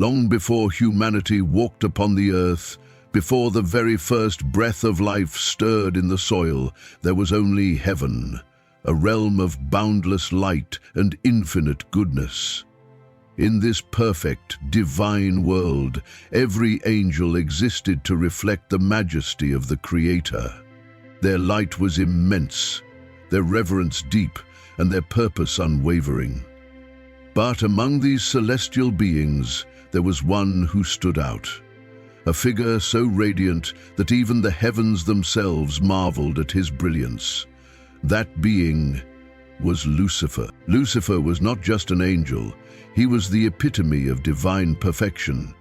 Long before humanity walked upon the earth, before the very first breath of life stirred in the soil, there was only heaven, a realm of boundless light and infinite goodness. In this perfect, divine world, every angel existed to reflect the majesty of the Creator. Their light was immense, their reverence deep, and their purpose unwavering. But among these celestial beings, there was one who stood out, a figure so radiant that even the heavens themselves marveled at his brilliance. That being was Lucifer. Lucifer was not just an angel, he was the epitome of divine perfection.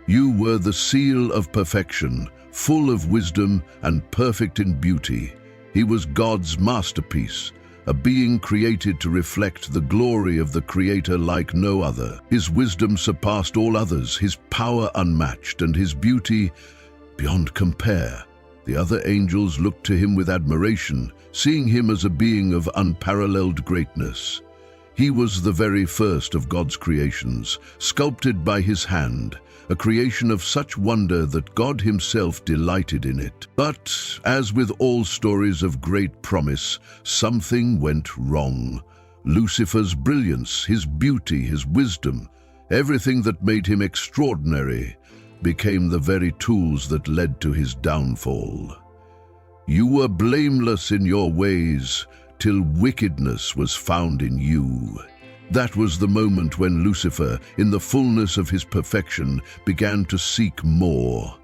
You were the seal of perfection, full of wisdom and perfect in beauty. He was God's masterpiece, a being created to reflect the glory of the Creator like no other. His wisdom surpassed all others, his power unmatched, and his beauty beyond compare. The other angels looked to him with admiration, seeing him as a being of unparalleled greatness. He was the very first of God's creations, sculpted by his hand, a creation of such wonder that God himself delighted in it. But, as with all stories of great promise, something went wrong. Lucifer's brilliance, his beauty, his wisdom, everything that made him extraordinary, became the very tools that led to his downfall. You were blameless in your ways, till wickedness was found in you. That was the moment when Lucifer, in the fullness of his perfection, began to seek more.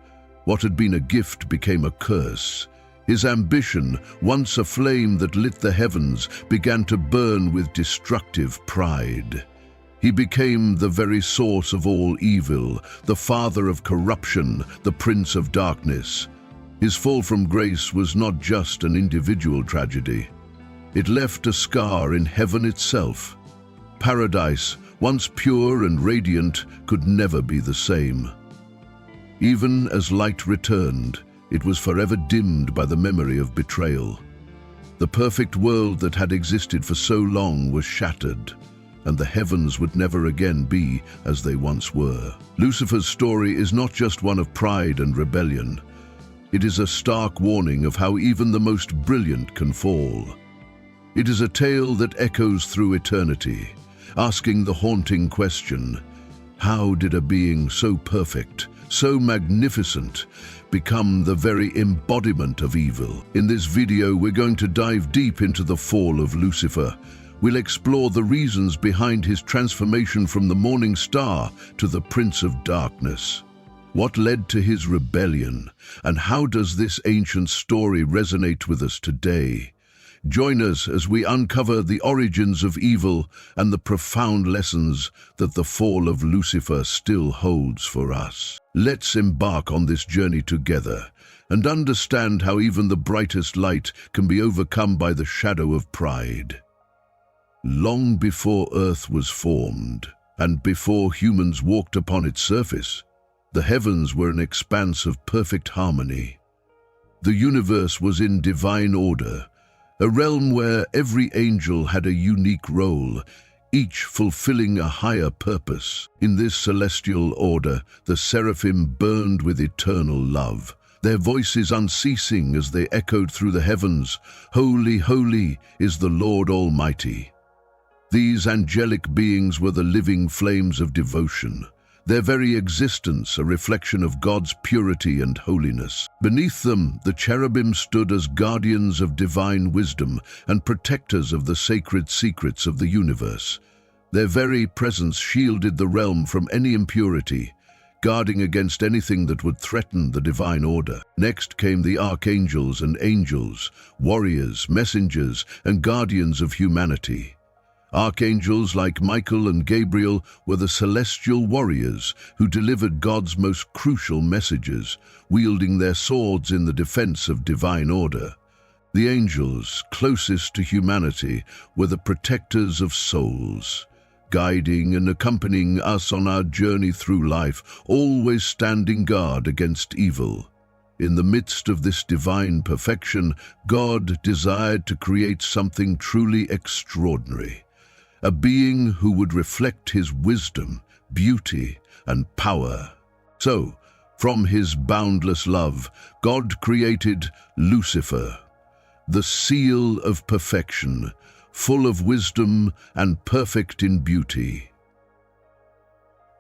What had been a gift became a curse. His ambition, once a flame that lit the heavens, began to burn with destructive pride. He became the very source of all evil, the father of corruption, the prince of darkness. His fall from grace was not just an individual tragedy. It left a scar in heaven itself. Paradise, once pure and radiant, could never be the same. Even as light returned, it was forever dimmed by the memory of betrayal. The perfect world that had existed for so long was shattered, and the heavens would never again be as they once were. Lucifer's story is not just one of pride and rebellion. It is a stark warning of how even the most brilliant can fall. It is a tale that echoes through eternity, asking the haunting question, how did a being so perfect, so magnificent, become the very embodiment of evil? In this video, we're going to dive deep into the fall of Lucifer. We'll explore the reasons behind his transformation from the morning star to the Prince of Darkness. What led to his rebellion, and how does this ancient story resonate with us today? Join us as we uncover the origins of evil and the profound lessons that the fall of Lucifer still holds for us. Let's embark on this journey together and understand how even the brightest light can be overcome by the shadow of pride. Long before Earth was formed, and before humans walked upon its surface, the heavens were an expanse of perfect harmony. The universe was in divine order, a realm where every angel had a unique role, each fulfilling a higher purpose. In this celestial order, the seraphim burned with eternal love, their voices unceasing as they echoed through the heavens, "Holy, holy is the Lord Almighty." These angelic beings were the living flames of devotion, their very existence a reflection of God's purity and holiness. Beneath them, the cherubim stood as guardians of divine wisdom and protectors of the sacred secrets of the universe. Their very presence shielded the realm from any impurity, guarding against anything that would threaten the divine order. Next came the archangels and angels, warriors, messengers, and guardians of humanity. Archangels like Michael and Gabriel were the celestial warriors who delivered God's most crucial messages, wielding their swords in the defense of divine order. The angels, closest to humanity, were the protectors of souls, guiding and accompanying us on our journey through life, always standing guard against evil. In the midst of this divine perfection, God desired to create something truly extraordinary. A being who would reflect his wisdom, beauty, and power. So, from his boundless love, God created Lucifer, the seal of perfection, full of wisdom and perfect in beauty.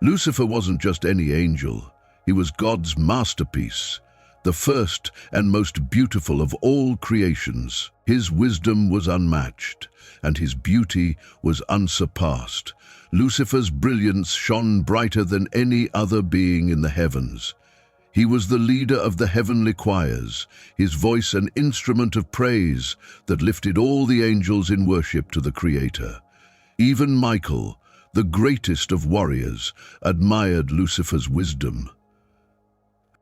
Lucifer wasn't just any angel. He was God's masterpiece, the first and most beautiful of all creations. His wisdom was unmatched, and his beauty was unsurpassed. Lucifer's brilliance shone brighter than any other being in the heavens. He was the leader of the heavenly choirs, his voice an instrument of praise that lifted all the angels in worship to the Creator. Even Michael, the greatest of warriors, admired Lucifer's wisdom.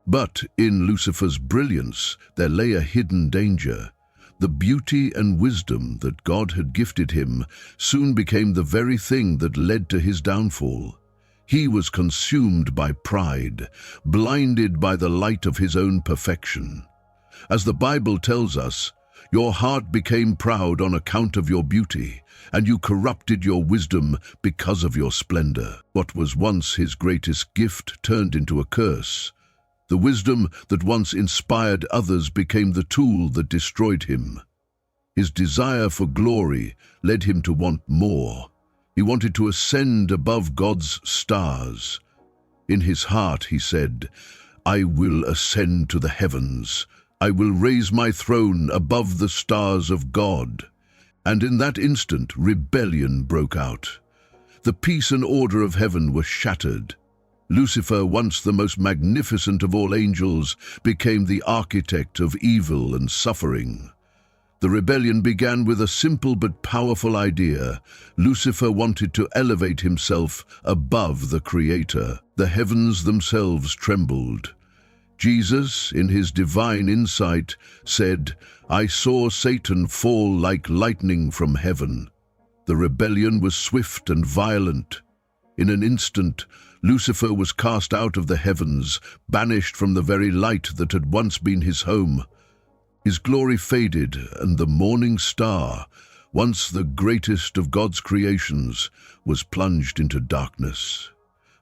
But in Lucifer's brilliance there lay a hidden danger. The beauty and wisdom that God had gifted him soon became the very thing that led to his downfall. He was consumed by pride, blinded by the light of his own perfection. As the Bible tells us, your heart became proud on account of your beauty, and you corrupted your wisdom because of your splendor. What was once his greatest gift turned into a curse. The wisdom that once inspired others became the tool that destroyed him. His desire for glory led him to want more. He wanted to ascend above God's stars. In his heart he said, "I will ascend to the heavens. I will raise my throne above the stars of God." And in that instant, rebellion broke out. The peace and order of heaven were shattered. Lucifer, once the most magnificent of all angels, became the architect of evil and suffering. The rebellion began with a simple but powerful idea. Lucifer wanted to elevate himself above the Creator. The heavens themselves trembled. Jesus, in his divine insight, said, "I saw Satan fall like lightning from heaven." The rebellion was swift and violent. In an instant, Lucifer was cast out of the heavens, banished from the very light that had once been his home. His glory faded, and the morning star, once the greatest of God's creations, was plunged into darkness.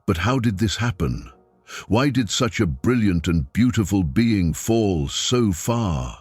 But how did this happen? Why did such a brilliant and beautiful being fall so far?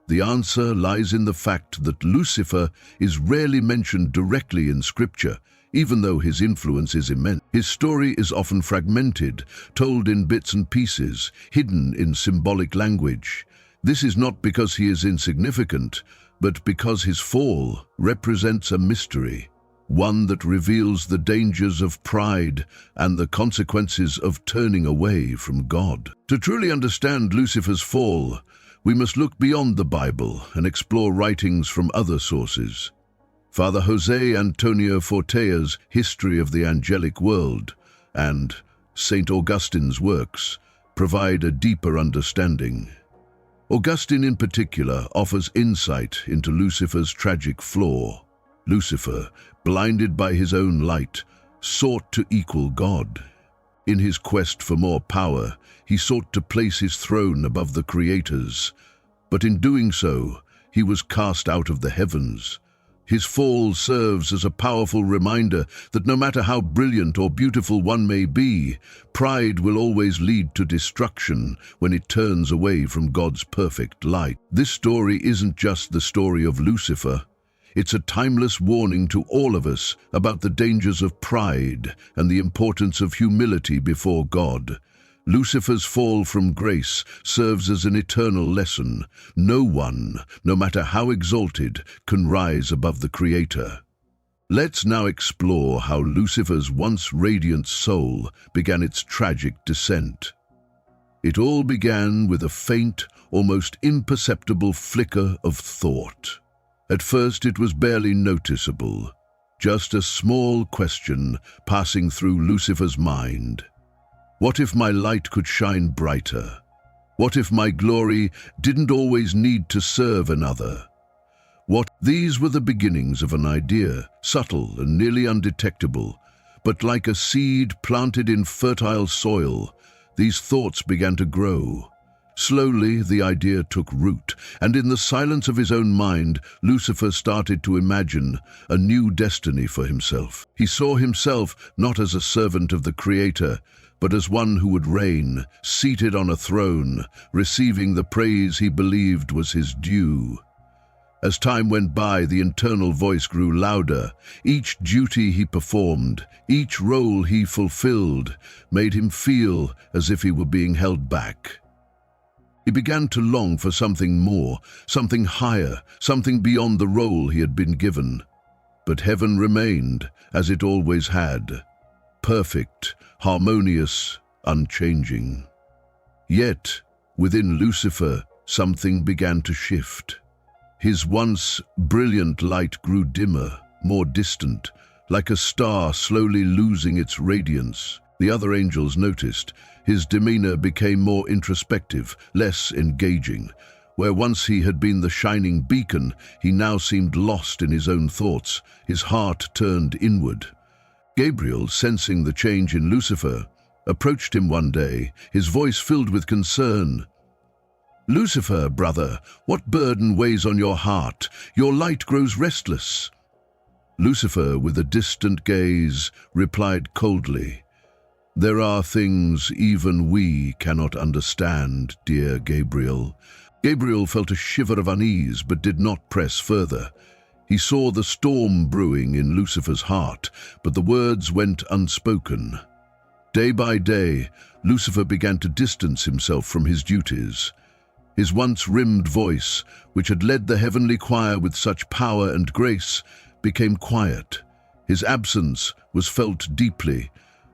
The answer lies in the fact that Lucifer is rarely mentioned directly in Scripture, even though his influence is immense. His story is often fragmented, told in bits and pieces, hidden in symbolic language. This is not because he is insignificant, but because his fall represents a mystery, one that reveals the dangers of pride and the consequences of turning away from God. To truly understand Lucifer's fall, we must look beyond the Bible and explore writings from other sources. Father José Antonio Fortea's History of the Angelic World and St. Augustine's works provide a deeper understanding. Augustine in particular offers insight into Lucifer's tragic flaw. Lucifer, blinded by his own light, sought to equal God. In his quest for more power, he sought to place his throne above the Creator's. But in doing so, he was cast out of the heavens. His fall serves as a powerful reminder that no matter how brilliant or beautiful one may be, pride will always lead to destruction when it turns away from God's perfect light. This story isn't just the story of Lucifer. It's a timeless warning to all of us about the dangers of pride and the importance of humility before God. Lucifer's fall from grace serves as an eternal lesson. No one, no matter how exalted, can rise above the Creator. Let's now explore how Lucifer's once radiant soul began its tragic descent. It all began with a faint, almost imperceptible flicker of thought. At first it was barely noticeable, just a small question passing through Lucifer's mind. What if my light could shine brighter? What if my glory didn't always need to serve another? These were the beginnings of an idea, subtle and nearly undetectable, but like a seed planted in fertile soil, these thoughts began to grow. Slowly, the idea took root, and in the silence of his own mind, Lucifer started to imagine a new destiny for himself. He saw himself not as a servant of the Creator, but as one who would reign, seated on a throne, receiving the praise he believed was his due. As time went by, the internal voice grew louder. Each duty he performed, each role he fulfilled, made him feel as if he were being held back. He began to long for something more, something higher, something beyond the role he had been given. But heaven remained, as it always had, perfect, harmonious, unchanging. Yet, within Lucifer, something began to shift. His once brilliant light grew dimmer, more distant, like a star slowly losing its radiance. The other angels noticed. His demeanor became more introspective, less engaging. Where once he had been the shining beacon, he now seemed lost in his own thoughts. His heart turned inward. Gabriel, sensing the change in Lucifer, approached him one day, his voice filled with concern. "Lucifer, brother, what burden weighs on your heart? Your light grows restless." Lucifer, with a distant gaze, replied coldly, "There are things even we cannot understand, dear Gabriel." Gabriel felt a shiver of unease, but did not press further. He saw the storm brewing in Lucifer's heart, but the words went unspoken. Day by day, Lucifer began to distance himself from his duties. His once rimmed voice, which had led the heavenly choir with such power and grace, became quiet. His absence was felt deeply,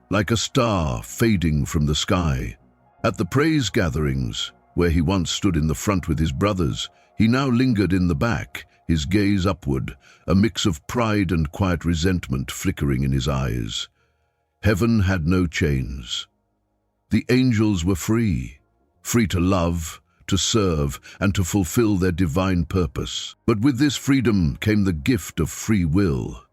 like a star fading from the sky. At the praise gatherings, where he once stood in the front with his brothers, he now lingered in the back, his gaze upward, a mix of pride and quiet resentment flickering in his eyes. Heaven had no chains. The angels were free, free to love, to serve, and to fulfill their divine purpose. But with this freedom came the gift of free will.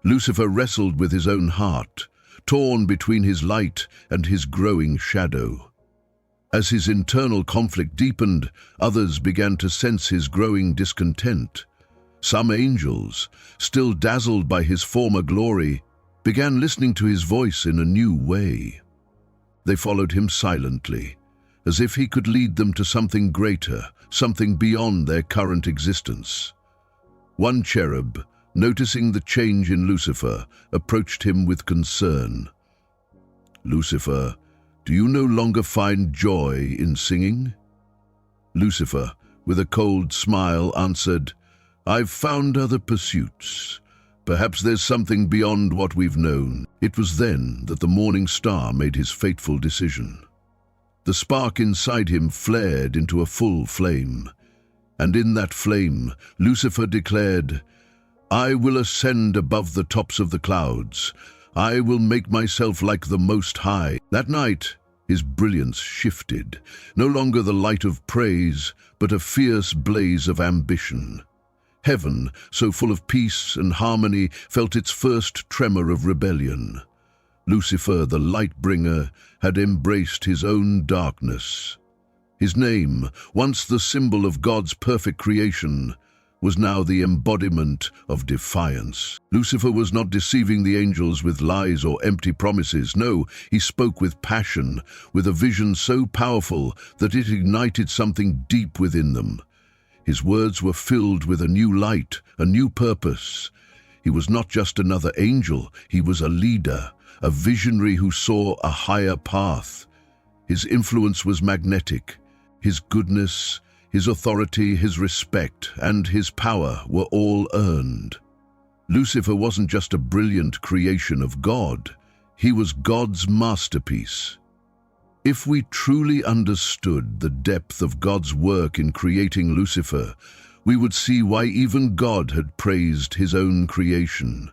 Lucifer wrestled with his own heart, torn between his light and his growing shadow. As his internal conflict deepened, others began to sense his growing discontent. Some angels, still dazzled by his former glory, began listening to his voice in a new way. They followed him silently, as if he could lead them to something greater, something beyond their current existence. One cherub, noticing the change in Lucifer, approached him with concern. "Lucifer, do you no longer find joy in singing?" Lucifer, with a cold smile, answered, "I've found other pursuits. Perhaps there's something beyond what we've known." It was then that the morning star made his fateful decision. The spark inside him flared into a full flame, and in that flame, Lucifer declared, "I will ascend above the tops of the clouds. I will make myself like the Most High." That night, his brilliance shifted, no longer the light of praise, but a fierce blaze of ambition. Heaven, so full of peace and harmony, felt its first tremor of rebellion. Lucifer, the light-bringer, had embraced his own darkness. His name, once the symbol of God's perfect creation, was now the embodiment of defiance. Lucifer was not deceiving the angels with lies or empty promises. No, he spoke with passion, with a vision so powerful that it ignited something deep within them. His words were filled with a new light, a new purpose. He was not just another angel, he was a leader, a visionary who saw a higher path. His influence was magnetic. His goodness, his authority, his respect, and his power were all earned. Lucifer wasn't just a brilliant creation of God, he was God's masterpiece. If we truly understood the depth of God's work in creating Lucifer, we would see why even God had praised his own creation.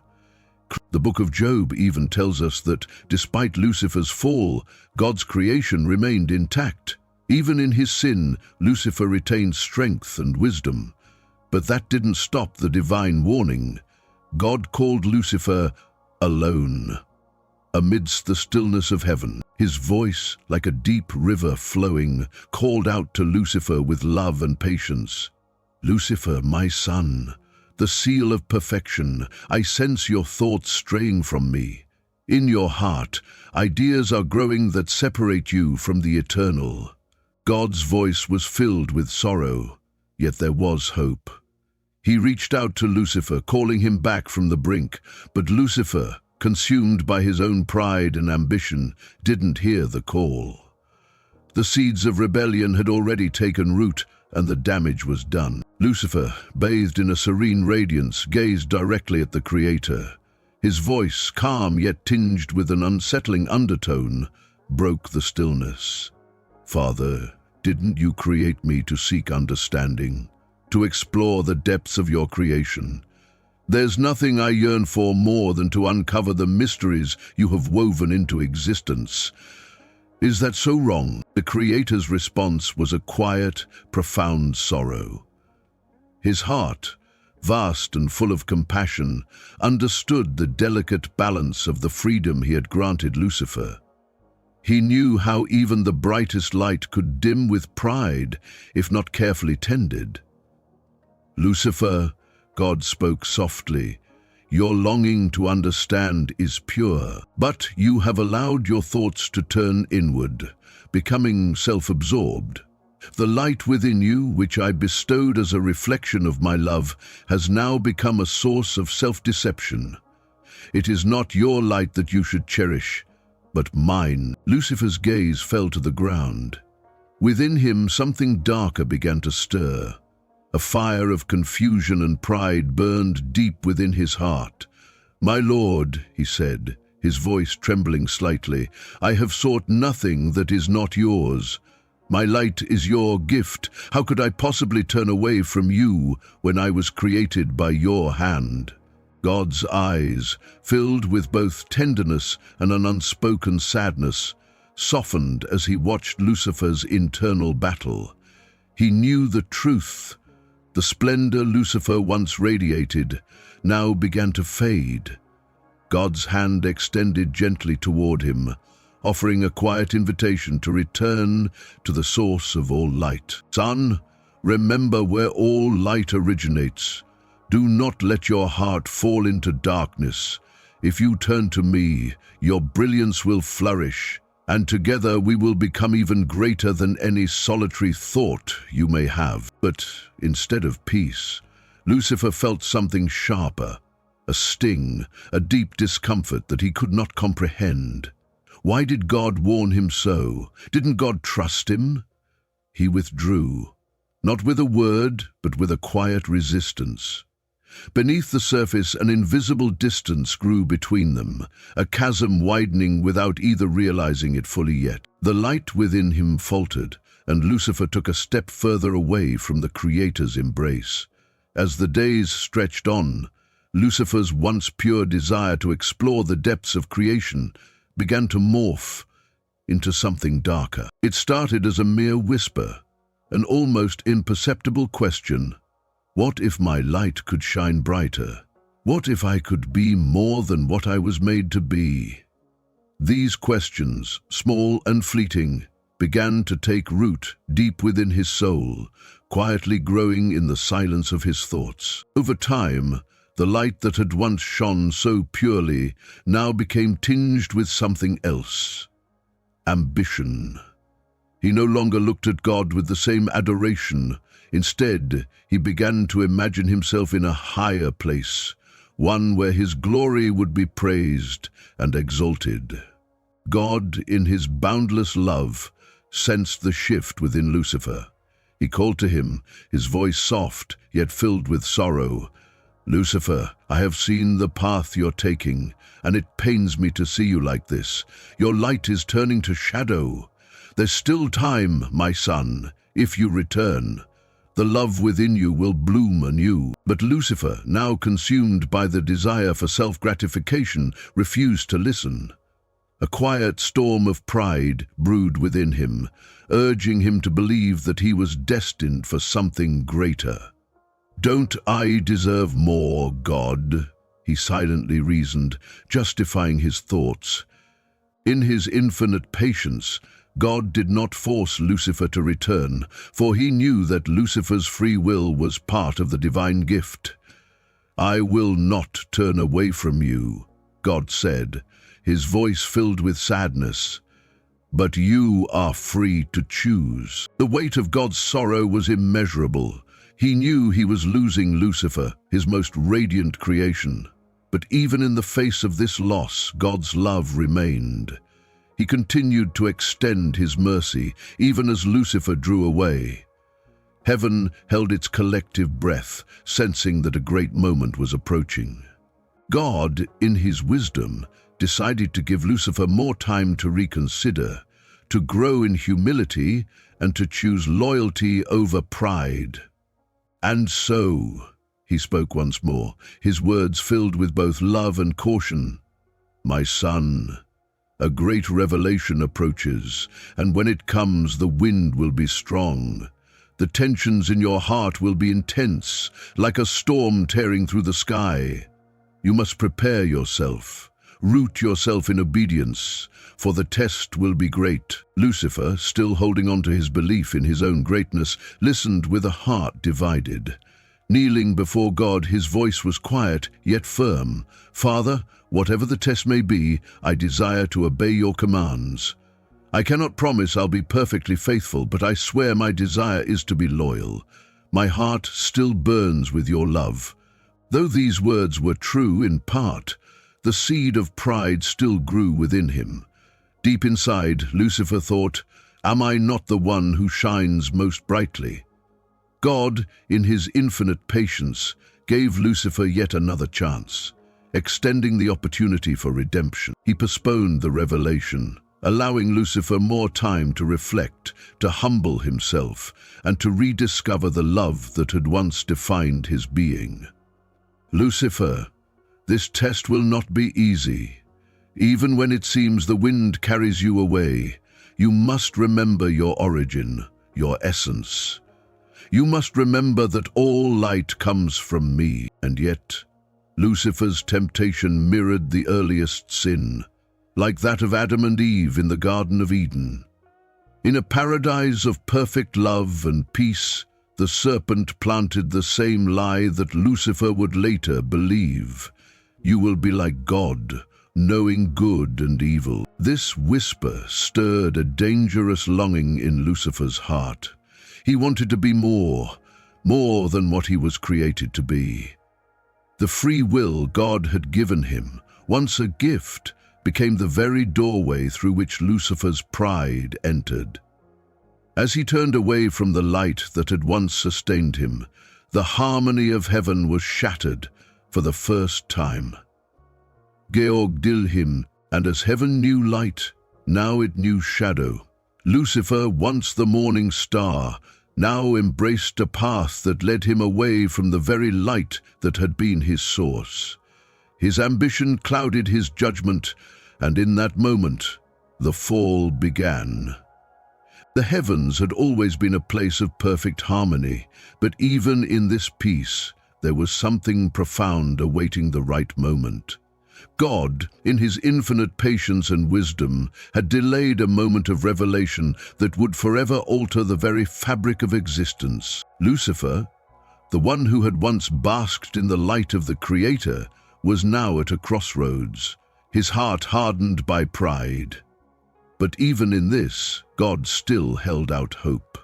The book of Job even tells us that despite Lucifer's fall, God's creation remained intact. Even in his sin, Lucifer retained strength and wisdom. But that didn't stop the divine warning. God called Lucifer alone. Amidst the stillness of heaven, his voice, like a deep river flowing, called out to Lucifer with love and patience. "Lucifer, my son, the seal of perfection, I sense your thoughts straying from me. In your heart, ideas are growing that separate you from the eternal." God's voice was filled with sorrow, yet there was hope. He reached out to Lucifer, calling him back from the brink, but Lucifer, consumed by his own pride and ambition, didn't hear the call. The seeds of rebellion had already taken root, and the damage was done. Lucifer, bathed in a serene radiance, gazed directly at the Creator. His voice, calm yet tinged with an unsettling undertone, broke the stillness. "Father, didn't you create me to seek understanding, to explore the depths of your creation? There's nothing I yearn for more than to uncover the mysteries you have woven into existence. Is that so wrong?" The Creator's response was a quiet, profound sorrow. His heart, vast and full of compassion, understood the delicate balance of the freedom he had granted Lucifer. He knew how even the brightest light could dim with pride if not carefully tended. "Lucifer," God spoke softly, "your longing to understand is pure, but you have allowed your thoughts to turn inward, becoming self-absorbed. The light within you, which I bestowed as a reflection of my love, has now become a source of self-deception. It is not your light that you should cherish, but mine." Lucifer's gaze fell to the ground. Within him, something darker began to stir. A fire of confusion and pride burned deep within his heart. "My Lord," he said, his voice trembling slightly, "I have sought nothing that is not yours. My light is your gift. How could I possibly turn away from you when I was created by your hand?" God's eyes, filled with both tenderness and an unspoken sadness, softened as he watched Lucifer's internal battle. He knew the truth. The splendor Lucifer once radiated now began to fade. God's hand extended gently toward him, offering a quiet invitation to return to the source of all light. "Son, remember where all light originates. Do not let your heart fall into darkness. If you turn to me, your brilliance will flourish, and together we will become even greater than any solitary thought you may have." But instead of peace, Lucifer felt something sharper, a sting, a deep discomfort that he could not comprehend. Why did God warn him so? Didn't God trust him? He withdrew, not with a word, but with a quiet resistance. Beneath the surface, an invisible distance grew between them, a chasm widening without either realizing it fully yet. The light within him faltered, and Lucifer took a step further away from the Creator's embrace. As the days stretched on, Lucifer's once pure desire to explore the depths of creation began to morph into something darker. It started as a mere whisper, an almost imperceptible question. What if my light could shine brighter? What if I could be more than what I was made to be? These questions, small and fleeting, began to take root deep within his soul, quietly growing in the silence of his thoughts. Over time, the light that had once shone so purely now became tinged with something else: ambition. He no longer looked at God with the same adoration. Instead, he began to imagine himself in a higher place, one where his glory would be praised and exalted. God, in his boundless love, sensed the shift within Lucifer. He called to him, his voice soft yet filled with sorrow. "Lucifer, I have seen the path you're taking, and it pains me to see you like this. Your light is turning to shadow. There's still time, my son, if you return. The love within you will bloom anew." But Lucifer, now consumed by the desire for self-gratification, refused to listen. A quiet storm of pride brewed within him, urging him to believe that he was destined for something greater. "Don't I deserve more, God?" he silently reasoned, justifying his thoughts. In his infinite patience, God did not force Lucifer to return, for he knew that Lucifer's free will was part of the divine gift. "I will not turn away from you," God said, his voice filled with sadness. "But you are free to choose." The weight of God's sorrow was immeasurable. He knew he was losing Lucifer, his most radiant creation. But even in the face of this loss, God's love remained. He continued to extend his mercy, even as Lucifer drew away. Heaven held its collective breath, sensing that a great moment was approaching. God, in his wisdom, decided to give Lucifer more time to reconsider, to grow in humility, and to choose loyalty over pride. "And so," he spoke once more, his words filled with both love and caution, "My son, a great revelation approaches, and when it comes, the wind will be strong. The tensions in your heart will be intense, like a storm tearing through the sky. You must prepare yourself, root yourself in obedience, for the test will be great." Lucifer, still holding on to his belief in his own greatness, listened with a heart divided. Kneeling before God, his voice was quiet, yet firm. "Father, whatever the test may be, I desire to obey your commands. I cannot promise I'll be perfectly faithful, but I swear my desire is to be loyal. My heart still burns with your love." Though these words were true in part, the seed of pride still grew within him. Deep inside, Lucifer thought, "Am I not the one who shines most brightly?" God, in his infinite patience, gave Lucifer yet another chance, extending the opportunity for redemption. He postponed the revelation, allowing Lucifer more time to reflect, to humble himself, and to rediscover the love that had once defined his being. "Lucifer, this test will not be easy. Even when it seems the wind carries you away, you must remember your origin, your essence. You must remember that all light comes from me." And yet, Lucifer's temptation mirrored the earliest sin, like that of Adam and Eve in the Garden of Eden. In a paradise of perfect love and peace, the serpent planted the same lie that Lucifer would later believe. "You will be like God, knowing good and evil." This whisper stirred a dangerous longing in Lucifer's heart. He wanted to be more than what he was created to be. The free will God had given him, once a gift, became the very doorway through which Lucifer's pride entered. As he turned away from the light that had once sustained him, the harmony of heaven was shattered for the first time. Georg Dilhim, and as heaven knew light, now it knew shadow. Lucifer, once the morning star, now embraced a path that led him away from the very light that had been his source. His ambition clouded his judgment, and in that moment, the fall began. The heavens had always been a place of perfect harmony, but even in this peace, there was something profound awaiting the right moment. God, in his infinite patience and wisdom, had delayed a moment of revelation that would forever alter the very fabric of existence. Lucifer, the one who had once basked in the light of the Creator, was now at a crossroads, his heart hardened by pride. But even in this, God still held out hope.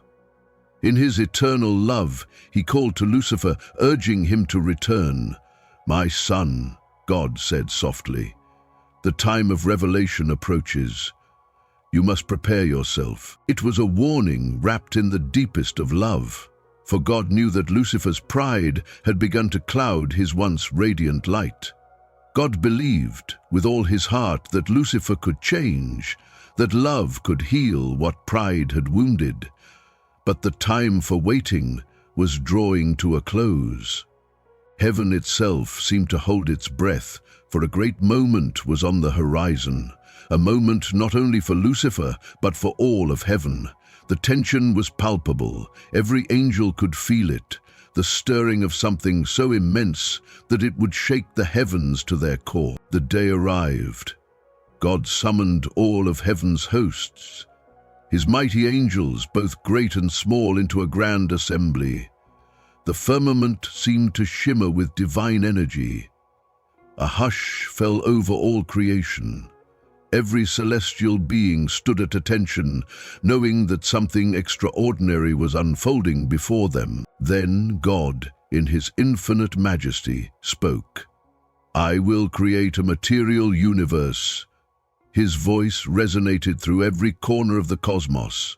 In his eternal love, he called to Lucifer, urging him to return. "My son," God said softly, "the time of revelation approaches. You must prepare yourself." It was a warning wrapped in the deepest of love, for God knew that Lucifer's pride had begun to cloud his once radiant light. God believed with all his heart that Lucifer could change, that love could heal what pride had wounded. But the time for waiting was drawing to a close. Heaven itself seemed to hold its breath, for a great moment was on the horizon, a moment not only for Lucifer, but for all of heaven. The tension was palpable, every angel could feel it, the stirring of something so immense that it would shake the heavens to their core. The day arrived. God summoned all of heaven's hosts, his mighty angels, both great and small, into a grand assembly. The firmament seemed to shimmer with divine energy. A hush fell over all creation. Every celestial being stood at attention, knowing that something extraordinary was unfolding before them. Then God, in his infinite majesty, spoke. "I will create a material universe." His voice resonated through every corner of the cosmos.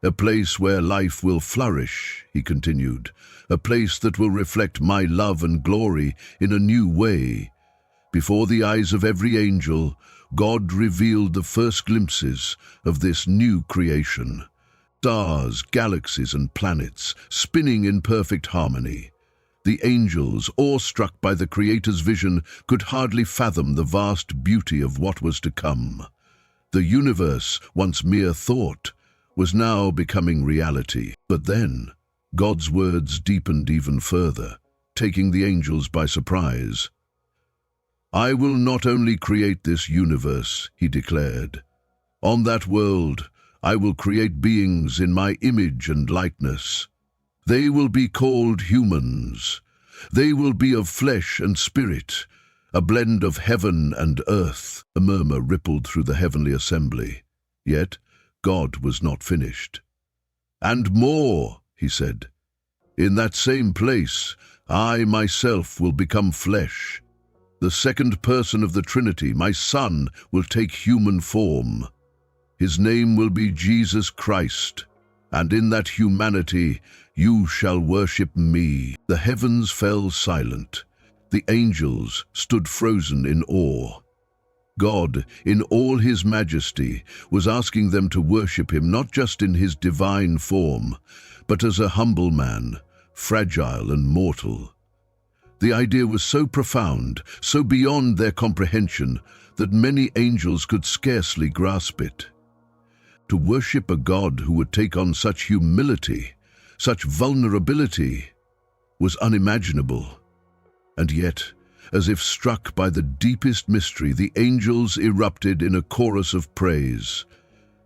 "A place where life will flourish," he continued, "a place that will reflect my love and glory in a new way." Before the eyes of every angel, God revealed the first glimpses of this new creation. Stars, galaxies, and planets spinning in perfect harmony. The angels, awestruck by the Creator's vision, could hardly fathom the vast beauty of what was to come. The universe, once mere thought, was now becoming reality. But then, God's words deepened even further, taking the angels by surprise. "I will not only create this universe," he declared. "On that world, I will create beings in my image and likeness. They will be called humans. They will be of flesh and spirit, a blend of heaven and earth." A murmur rippled through the heavenly assembly. Yet God was not finished. "And more," he said. "In that same place, I myself will become flesh. The second person of the Trinity, my Son, will take human form. His name will be Jesus Christ, and in that humanity you shall worship me." The heavens fell silent. The angels stood frozen in awe. God, in all his majesty, was asking them to worship him not just in his divine form, but as a humble man, fragile and mortal. The idea was so profound, so beyond their comprehension, that many angels could scarcely grasp it. To worship a God who would take on such humility, such vulnerability, was unimaginable. And yet, as if struck by the deepest mystery, the angels erupted in a chorus of praise.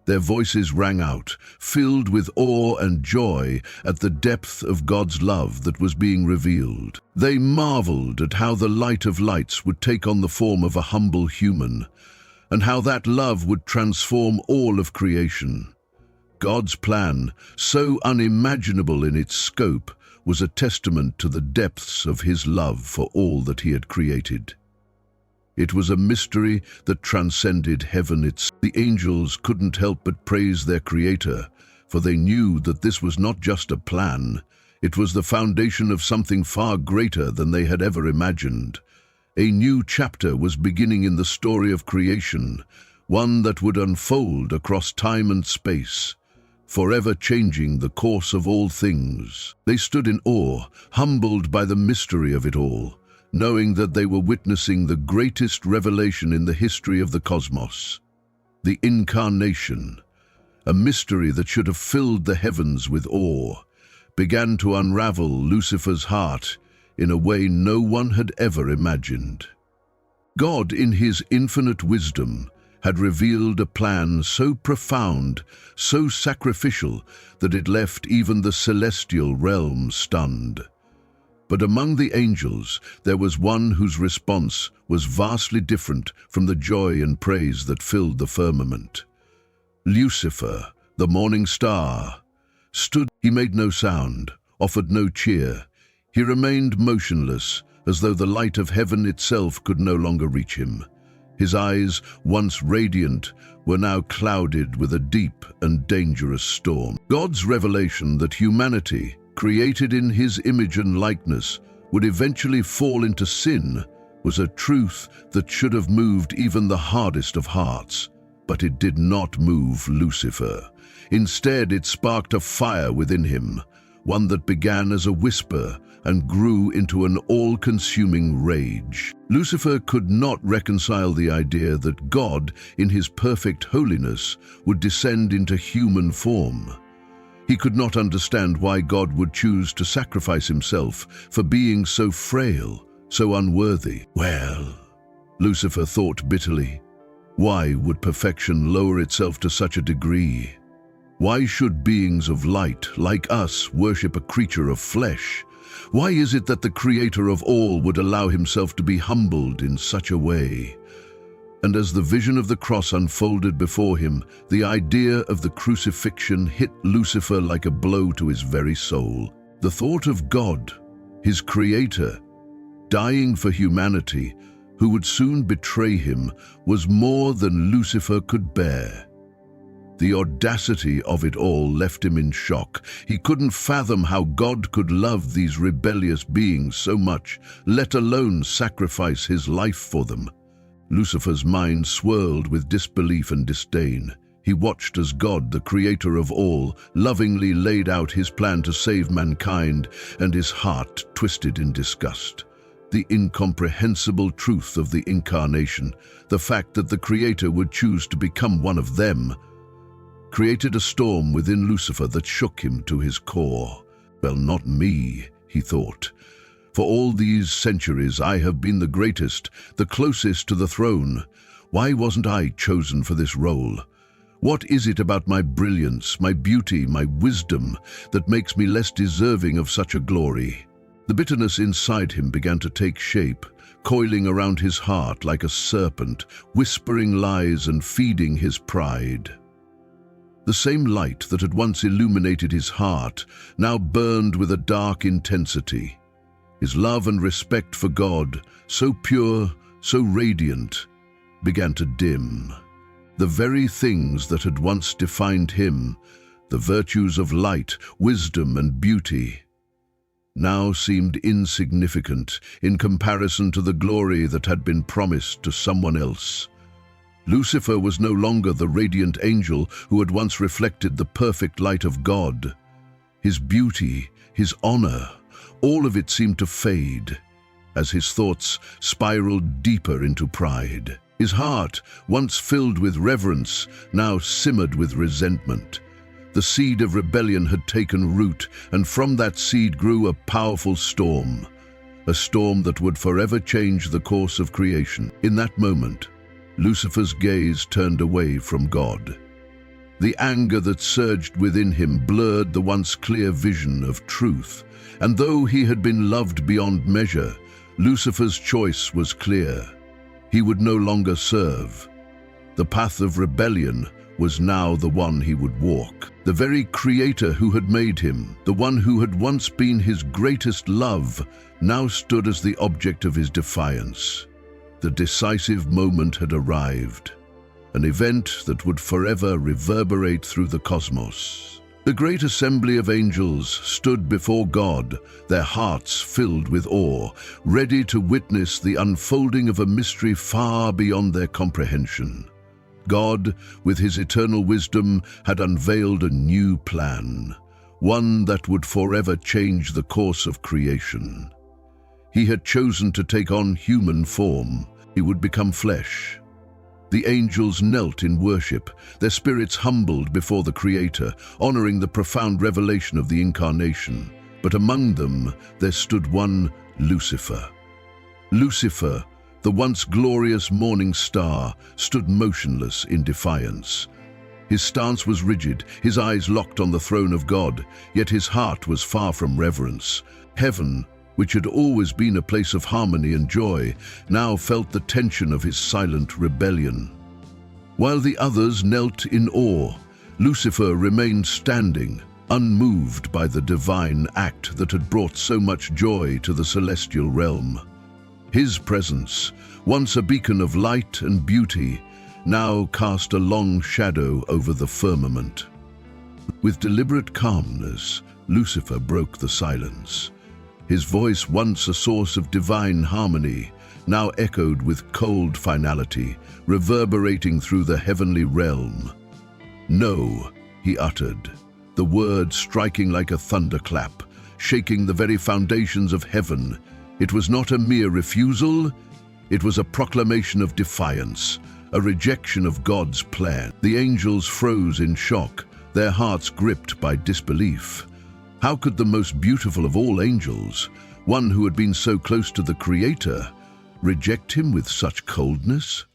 Their voices rang out, filled with awe and joy at the depth of God's love that was being revealed. They marveled at how the light of lights would take on the form of a humble human, and how that love would transform all of creation. God's plan, so unimaginable in its scope, was a testament to the depths of his love for all that he had created. It was a mystery that transcended heaven itself. The angels couldn't help but praise their Creator, for they knew that this was not just a plan, it was the foundation of something far greater than they had ever imagined. A new chapter was beginning in the story of creation, one that would unfold across time and space, forever changing the course of all things. They stood in awe, humbled by the mystery of it all, knowing that they were witnessing the greatest revelation in the history of the cosmos. The incarnation, a mystery that should have filled the heavens with awe, began to unravel Lucifer's heart in a way no one had ever imagined. God, in his infinite wisdom, had revealed a plan so profound, so sacrificial, that it left even the celestial realm stunned. But among the angels, there was one whose response was vastly different from the joy and praise that filled the firmament. Lucifer, the morning star, stood. He made no sound, offered no cheer. He remained motionless, as though the light of heaven itself could no longer reach him. His eyes, once radiant, were now clouded with a deep and dangerous storm. God's revelation that humanity, created in his image and likeness, would eventually fall into sin, was a truth that should have moved even the hardest of hearts. But it did not move Lucifer. Instead, it sparked a fire within him, one that began as a whisper and grew into an all-consuming rage. Lucifer could not reconcile the idea that God, in his perfect holiness, would descend into human form. He could not understand why God would choose to sacrifice himself for being so frail, so unworthy. Well, Lucifer thought bitterly, Why would perfection lower itself to such a degree? Why should beings of light, like us, worship a creature of flesh? Why is it that the Creator of all would allow himself to be humbled in such a way? And as the vision of the cross unfolded before him, the idea of the crucifixion hit Lucifer like a blow to his very soul. The thought of God, his Creator, dying for humanity, who would soon betray him, was more than Lucifer could bear. The audacity of it all left him in shock. He couldn't fathom how God could love these rebellious beings so much, let alone sacrifice his life for them. Lucifer's mind swirled with disbelief and disdain. He watched as God, the Creator of all, lovingly laid out his plan to save mankind, and his heart twisted in disgust. The incomprehensible truth of the incarnation, the fact that the Creator would choose to become one of them, created a storm within Lucifer that shook him to his core. Well, not me, he thought. For all these centuries I have been the greatest, the closest to the throne. Why wasn't I chosen for this role? What is it about my brilliance, my beauty, my wisdom that makes me less deserving of such a glory? The bitterness inside him began to take shape, coiling around his heart like a serpent, whispering lies and feeding his pride. The same light that had once illuminated his heart now burned with a dark intensity. His love and respect for God, so pure, so radiant, began to dim. The very things that had once defined him, the virtues of light, wisdom, and beauty, now seemed insignificant in comparison to the glory that had been promised to someone else. Lucifer was no longer the radiant angel who had once reflected the perfect light of God. His beauty, his honor, all of it seemed to fade as his thoughts spiraled deeper into pride. His heart, once filled with reverence, now simmered with resentment. The seed of rebellion had taken root, and from that seed grew a powerful storm, a storm that would forever change the course of creation. In that moment, Lucifer's gaze turned away from God. The anger that surged within him blurred the once clear vision of truth, and though he had been loved beyond measure, Lucifer's choice was clear. He would no longer serve. The path of rebellion was now the one he would walk. The very Creator who had made him, the one who had once been his greatest love, now stood as the object of his defiance. The decisive moment had arrived, an event that would forever reverberate through the cosmos. The great assembly of angels stood before God, their hearts filled with awe, ready to witness the unfolding of a mystery far beyond their comprehension. God, with his eternal wisdom, had unveiled a new plan, one that would forever change the course of creation. He had chosen to take on human form. He would become flesh. The angels knelt in worship, their spirits humbled before the Creator, honoring the profound revelation of the incarnation. But among them there stood one Lucifer. Lucifer, the once glorious morning star, stood motionless in defiance. His stance was rigid, his eyes locked on the throne of God, yet his heart was far from reverence. Heaven, which had always been a place of harmony and joy, now felt the tension of his silent rebellion. While the others knelt in awe, Lucifer remained standing, unmoved by the divine act that had brought so much joy to the celestial realm. His presence, once a beacon of light and beauty, now cast a long shadow over the firmament. With deliberate calmness, Lucifer broke the silence. His voice, once a source of divine harmony, now echoed with cold finality, reverberating through the heavenly realm. "No," he uttered, the word striking like a thunderclap, shaking the very foundations of heaven. It was not a mere refusal, it was a proclamation of defiance, a rejection of God's plan. The angels froze in shock, their hearts gripped by disbelief. How could the most beautiful of all angels, one who had been so close to the Creator, reject him with such coldness?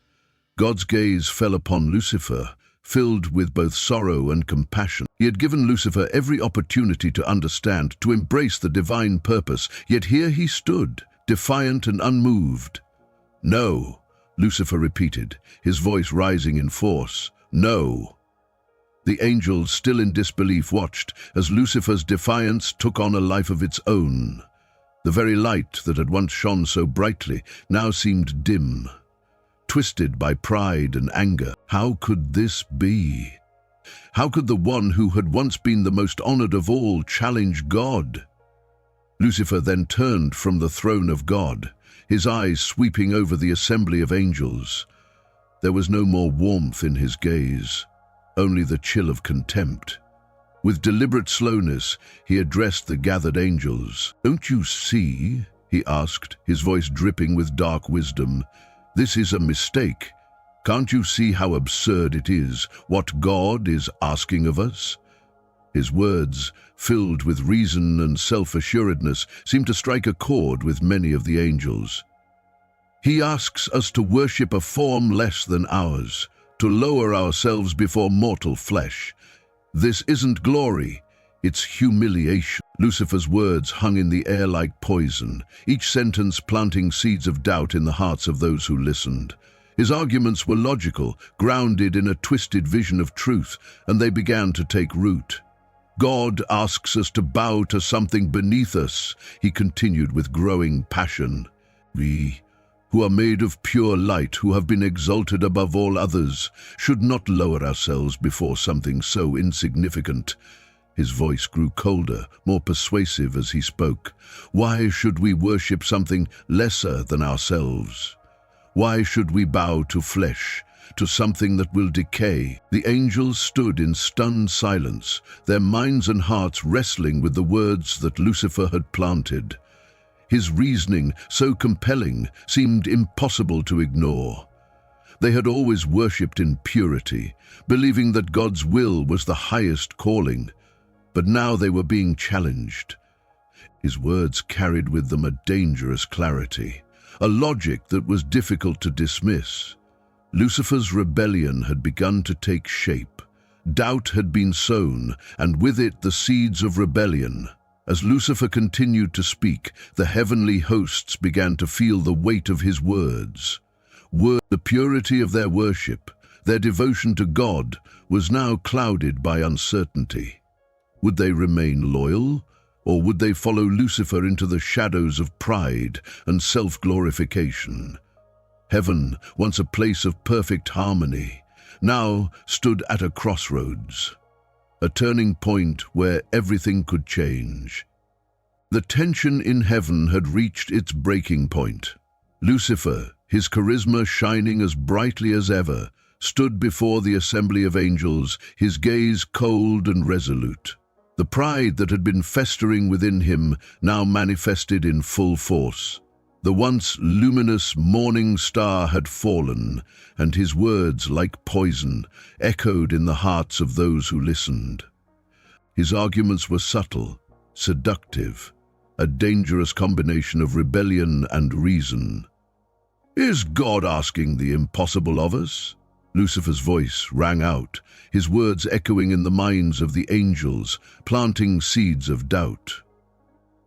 God's gaze fell upon Lucifer, filled with both sorrow and compassion. He had given Lucifer every opportunity to understand, to embrace the divine purpose, yet here he stood, defiant and unmoved. "No," Lucifer repeated, his voice rising in force. "No." The angels, still in disbelief, watched as Lucifer's defiance took on a life of its own. The very light that had once shone so brightly now seemed dim, twisted by pride and anger. How could this be? How could the one who had once been the most honored of all challenge God? Lucifer then turned from the throne of God, his eyes sweeping over the assembly of angels. There was no more warmth in his gaze, only the chill of contempt. With deliberate slowness, he addressed the gathered angels. "Don't you see?" he asked, his voice dripping with dark wisdom. "This is a mistake. Can't you see how absurd it is, what God is asking of us?" His words, filled with reason and self-assuredness, seemed to strike a chord with many of the angels. He asks us to worship a form less than ours, to lower ourselves before mortal flesh. This isn't glory, it's humiliation. Lucifer's words hung in the air like poison, each sentence planting seeds of doubt in the hearts of those who listened. His arguments were logical, grounded in a twisted vision of truth, and they began to take root. "God asks us to bow to something beneath us," he continued with growing passion. "We, who are made of pure light, who have been exalted above all others, should not lower ourselves before something so insignificant." His voice grew colder, more persuasive as he spoke. "Why should we worship something lesser than ourselves? Why should we bow to flesh, to something that will decay?" The angels stood in stunned silence, their minds and hearts wrestling with the words that Lucifer had planted. His reasoning, so compelling, seemed impossible to ignore. They had always worshipped in purity, believing that God's will was the highest calling, but now they were being challenged. His words carried with them a dangerous clarity, a logic that was difficult to dismiss. Lucifer's rebellion had begun to take shape. Doubt had been sown, and with it the seeds of rebellion. As Lucifer continued to speak, the heavenly hosts began to feel the weight of his words. The purity of their worship, their devotion to God, was now clouded by uncertainty. Would they remain loyal, or would they follow Lucifer into the shadows of pride and self-glorification? Heaven, once a place of perfect harmony, now stood at a crossroads, a turning point where everything could change. The tension in heaven had reached its breaking point. Lucifer, his charisma shining as brightly as ever, stood before the assembly of angels, his gaze cold and resolute. The pride that had been festering within him now manifested in full force. The once luminous morning star had fallen, and his words, like poison, echoed in the hearts of those who listened. His arguments were subtle, seductive, a dangerous combination of rebellion and reason. "Is God asking the impossible of us?" Lucifer's voice rang out, his words echoing in the minds of the angels, planting seeds of doubt.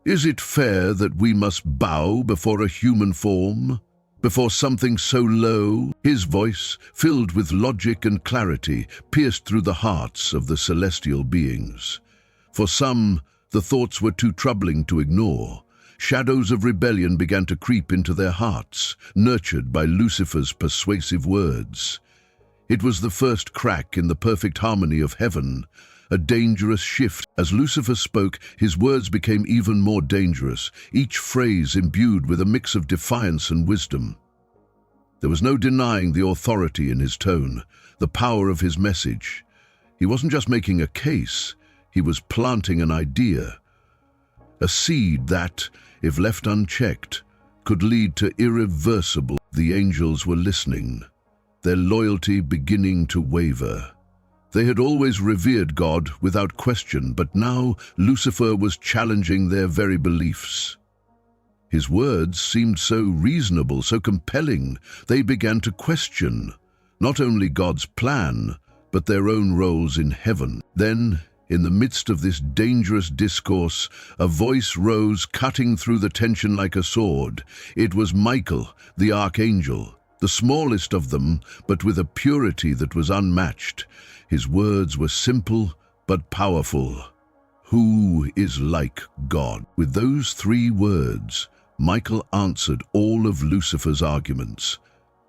"Is it fair that we must bow before a human form, before something so low?" His voice, filled with logic and clarity, pierced through the hearts of the celestial beings. For some, the thoughts were too troubling to ignore. Shadows of rebellion began to creep into their hearts, nurtured by Lucifer's persuasive words. It was the first crack in the perfect harmony of heaven, a dangerous shift. As Lucifer spoke, his words became even more dangerous, each phrase imbued with a mix of defiance and wisdom. There was no denying the authority in his tone, the power of his message. He wasn't just making a case, he was planting an idea, a seed that, if left unchecked, could lead to irreversible. The angels were listening, their loyalty beginning to waver. They had always revered God without question, but now Lucifer was challenging their very beliefs. His words seemed so reasonable, so compelling, they began to question. not only God's plan, but their own roles in heaven. Then, in the midst of this dangerous discourse, a voice rose, cutting through the tension like a sword. It was Michael, the archangel, the smallest of them, but with a purity that was unmatched. His words were simple but powerful. "Who is like God?" With those 3 words, Michael answered all of Lucifer's arguments.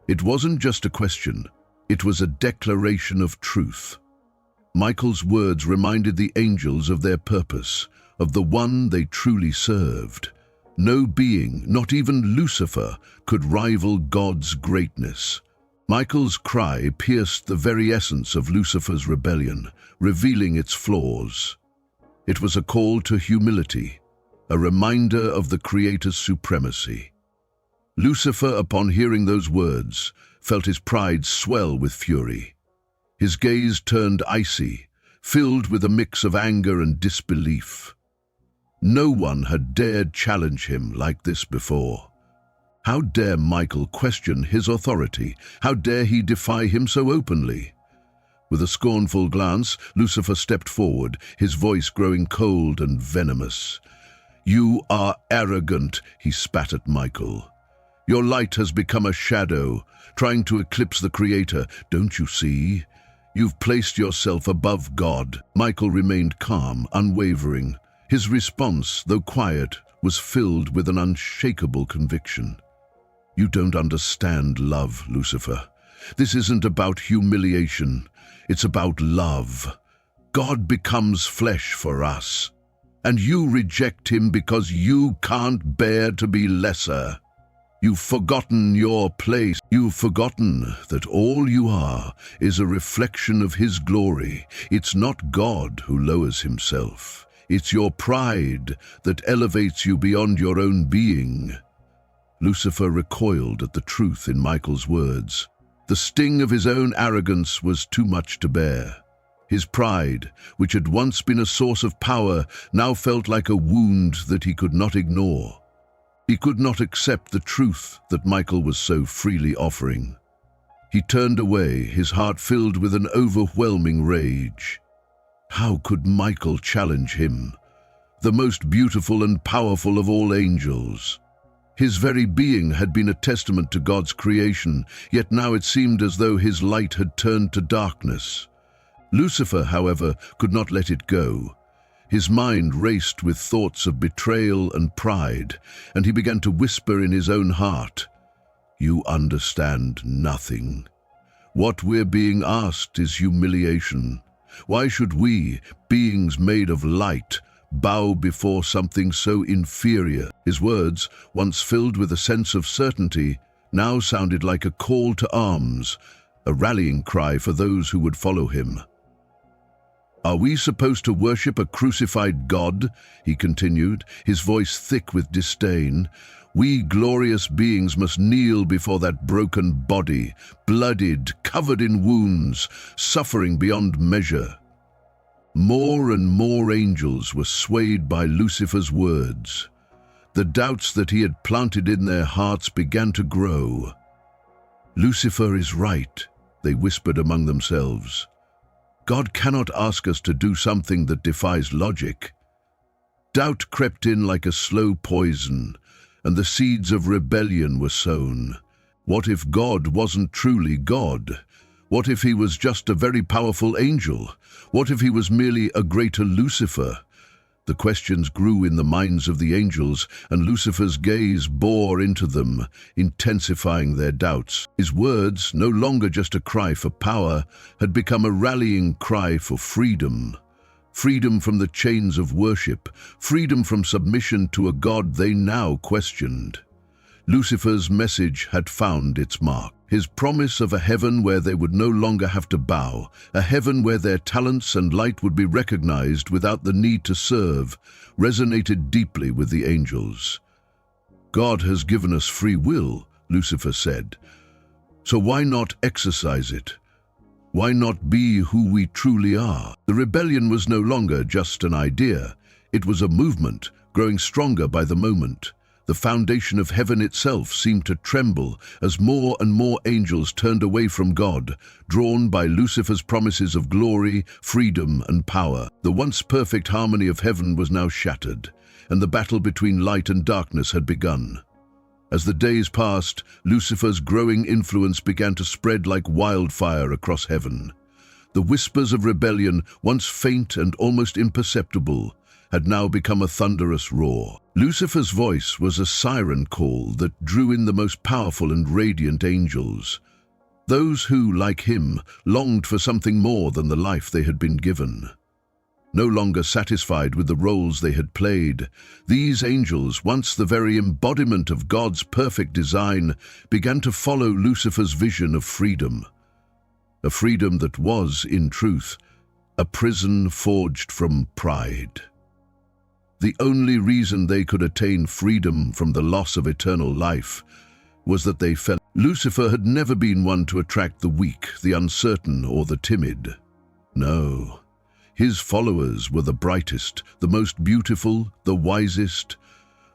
It wasn't just a question, it was a declaration of truth. Michael's words reminded the angels of their purpose, of the one they truly served. No being, not even Lucifer, could rival God's greatness. Michael's cry pierced the very essence of Lucifer's rebellion, revealing its flaws. It was a call to humility, a reminder of the Creator's supremacy. Lucifer, upon hearing those words, felt his pride swell with fury. His gaze turned icy, filled with a mix of anger and disbelief. No one had dared challenge him like this before. How dare Michael question his authority? How dare he defy him so openly? With a scornful glance, Lucifer stepped forward, his voice growing cold and venomous. "You are arrogant," he spat at Michael. "Your light has become a shadow, trying to eclipse the Creator. Don't you see? You've placed yourself above God." Michael remained calm, unwavering. His response, though quiet, was filled with an unshakable conviction. "You don't understand love, Lucifer. This isn't about humiliation. It's about love. God becomes flesh for us, and you reject him because you can't bear to be lesser. You've forgotten your place. You've forgotten that all you are is a reflection of his glory. It's not God who lowers himself. It's your pride that elevates you beyond your own being." Lucifer recoiled at the truth in Michael's words. The sting of his own arrogance was too much to bear. His pride, which had once been a source of power, now felt like a wound that he could not ignore. He could not accept the truth that Michael was so freely offering. He turned away, his heart filled with an overwhelming rage. How could Michael challenge him, the most beautiful and powerful of all angels? His very being had been a testament to God's creation, yet now it seemed as though his light had turned to darkness. Lucifer, however, could not let it go. His mind raced with thoughts of betrayal and pride, and he began to whisper in his own heart, "You understand nothing. What we're being asked is humiliation. Why should we, beings made of light, bow before something so inferior?" His words, once filled with a sense of certainty, now sounded like a call to arms, a rallying cry for those who would follow him. "Are we supposed to worship a crucified God?" he continued, his voice thick with disdain. "We glorious beings must kneel before that broken body, bloodied, covered in wounds, suffering beyond measure." More and more angels were swayed by Lucifer's words. The doubts that he had planted in their hearts began to grow. "Lucifer is right," they whispered among themselves. "God cannot ask us to do something that defies logic." Doubt crept in like a slow poison, and the seeds of rebellion were sown. What if God wasn't truly God? What if he was just a very powerful angel? What if he was merely a greater Lucifer? The questions grew in the minds of the angels, and Lucifer's gaze bore into them, intensifying their doubts. His words, no longer just a cry for power, had become a rallying cry for freedom. Freedom from the chains of worship, freedom from submission to a God they now questioned. Lucifer's message had found its mark. His promise of a heaven where they would no longer have to bow, a heaven where their talents and light would be recognized without the need to serve, resonated deeply with the angels. "God has given us free will," Lucifer said. "So why not exercise it? Why not be who we truly are?" The rebellion was no longer just an idea. It was a movement, growing stronger by the moment. The foundation of heaven itself seemed to tremble as more and more angels turned away from God, drawn by Lucifer's promises of glory, freedom, and power. The once perfect harmony of heaven was now shattered, and the battle between light and darkness had begun. As the days passed, Lucifer's growing influence began to spread like wildfire across heaven. The whispers of rebellion, once faint and almost imperceptible, had now become a thunderous roar. Lucifer's voice was a siren call that drew in the most powerful and radiant angels, those who, like him, longed for something more than the life they had been given. No longer satisfied with the roles they had played, these angels, once the very embodiment of God's perfect design, began to follow Lucifer's vision of freedom. A freedom that was, in truth, a prison forged from pride. The only reason they could attain freedom from the loss of eternal life was that they felt Lucifer had never been one to attract the weak, the uncertain, or the timid. No, his followers were the brightest, the most beautiful, the wisest,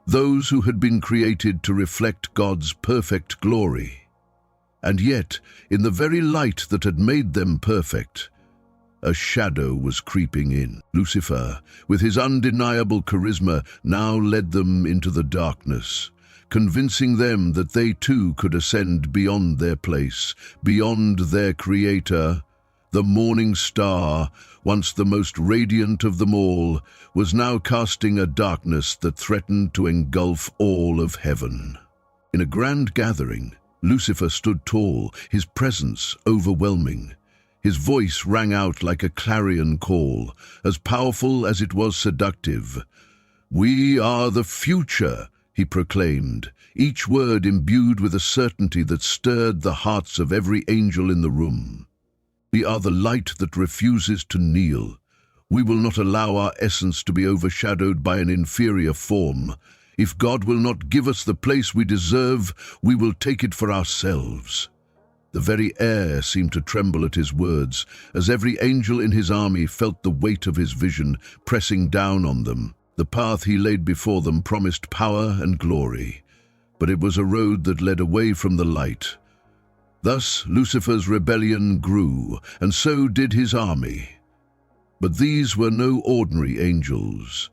those who had been created to reflect God's perfect glory. And yet, in the very light that had made them perfect, a shadow was creeping in. Lucifer, with his undeniable charisma, now led them into the darkness, convincing them that they too could ascend beyond their place, beyond their Creator. The morning star, once the most radiant of them all, was now casting a darkness that threatened to engulf all of heaven. In a grand gathering, Lucifer stood tall, his presence overwhelming. His voice rang out like a clarion call, as powerful as it was seductive. "We are the future," he proclaimed, each word imbued with a certainty that stirred the hearts of every angel in the room. "We are the light that refuses to kneel. We will not allow our essence to be overshadowed by an inferior form. If God will not give us the place we deserve, we will take it for ourselves." The very air seemed to tremble at his words, as every angel in his army felt the weight of his vision pressing down on them. The path he laid before them promised power and glory, but it was a road that led away from the light. Thus Lucifer's rebellion grew, and so did his army. But these were no ordinary angels.